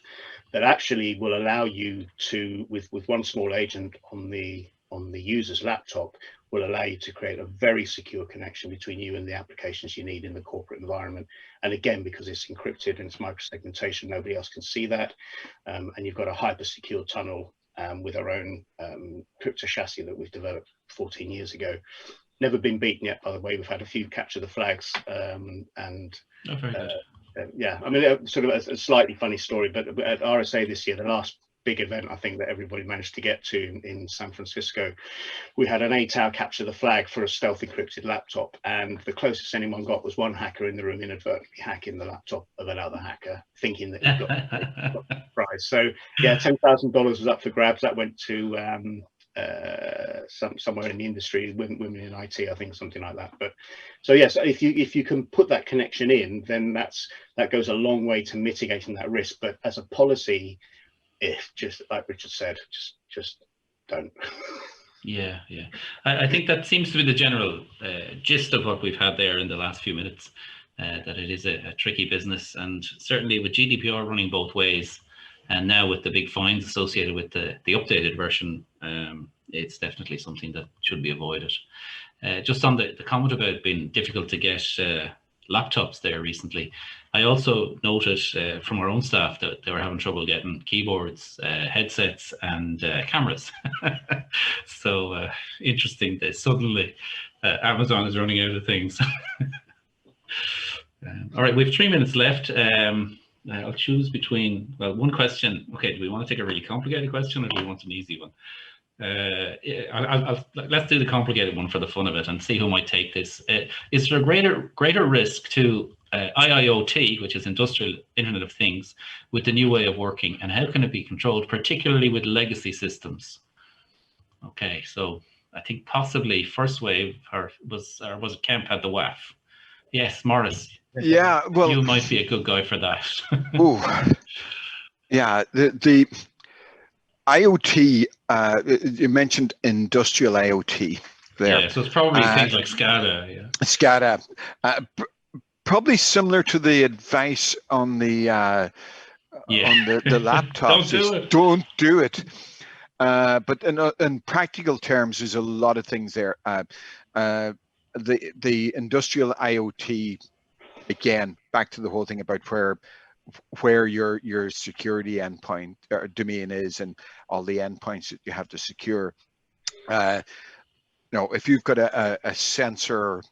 that actually will allow you to, with one small agent on the user's laptop, will allow you to create a very secure connection between you and the applications you need in the corporate environment. And again, because it's encrypted and it's microsegmentation, nobody else can see that. And you've got a hyper secure tunnel with our own crypto chassis that we've developed 14 years ago. Never been beaten yet, by the way. We've had a few capture the flags and very good. Yeah, I mean, sort of a slightly funny story, but at RSA this year, the last big event I think that everybody managed to get to in San Francisco, we had an 8-hour capture the flag for a stealth encrypted laptop, and the closest anyone got was one hacker in the room inadvertently hacking the laptop of another hacker, thinking that he got the prize. So yeah, $10,000 was up for grabs. That went to somewhere in the industry, women in IT, I think, something like that. But so yes, if you can put that connection in, then that goes a long way to mitigating that risk. But as a policy, if just like Richard said, just don't. Yeah. I think that seems to be the general gist of what we've had there in the last few minutes, that it is a tricky business, and certainly with GDPR running both ways, and now with the big fines associated with the updated version, it's definitely something that should be avoided. Just on the comment about it being difficult to get laptops there recently, I also noted from our own staff that they were having trouble getting keyboards, headsets, and cameras. So interesting that suddenly Amazon is running out of things. All right, we have 3 minutes left. I'll choose between, well, one question. Okay, do we want to take a really complicated question, or do we want an easy one? Let's do the complicated one for the fun of it and see who might take this. Is there a greater risk to IIoT, which is Industrial Internet of Things, with the new way of working, and how can it be controlled, particularly with legacy systems? Okay, so I think possibly Firstwave, or was it Kemp had the WAF? Yes, Maurice. Yeah, well, you might be a good guy for that. Oh, yeah, the IoT, you mentioned industrial IoT there. Yeah, so it's probably things like SCADA. Yeah. SCADA, probably similar to the advice on the laptops. Don't do it. But in practical terms, there's a lot of things there. The industrial IoT, again, back to the whole thing about where your security endpoint or domain is and all the endpoints that you have to secure. If you've got a sensor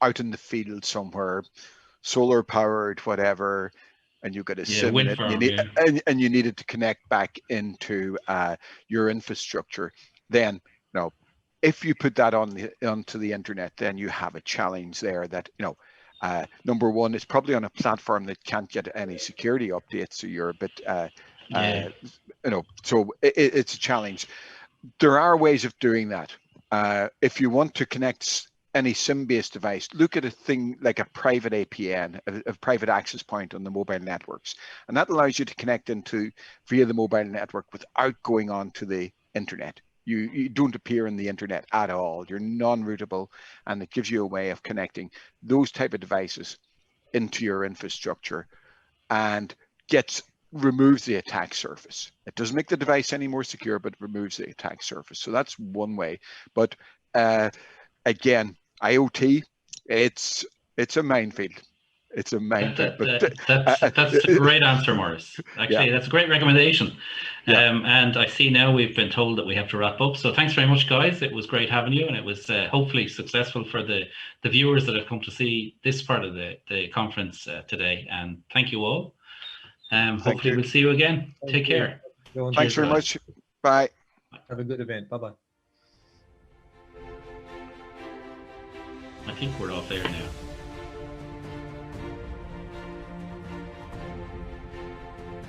out in the field somewhere, solar powered, whatever, and you've got a sim in it, and you need it to connect back into your infrastructure, then if you put that onto the internet, then you have a challenge there that number one, it's probably on a platform that can't get any security updates, so you're a bit So it's a challenge. There are ways of doing that. If you want to connect any SIM-based device, look at a thing like a private APN, a private access point on the mobile networks, and that allows you to connect into via the mobile network without going on to the internet. You don't appear in the internet at all. You're non-routable, and it gives you a way of connecting those type of devices into your infrastructure and removes the attack surface. It doesn't make the device any more secure, but removes the attack surface. So that's one way. But again, IoT, it's a minefield. It's a minefield. That's a great answer, Maurice. Actually, that's a great recommendation. And I see now we've been told that we have to wrap up. So thanks very much, guys. It was great having you, and it was hopefully successful for the viewers that have come to see this part of the conference today. And thank you all. Hopefully we'll see you again. Take care. Thanks very much. Bye. Have a good event. Bye-bye. I think we're off air now.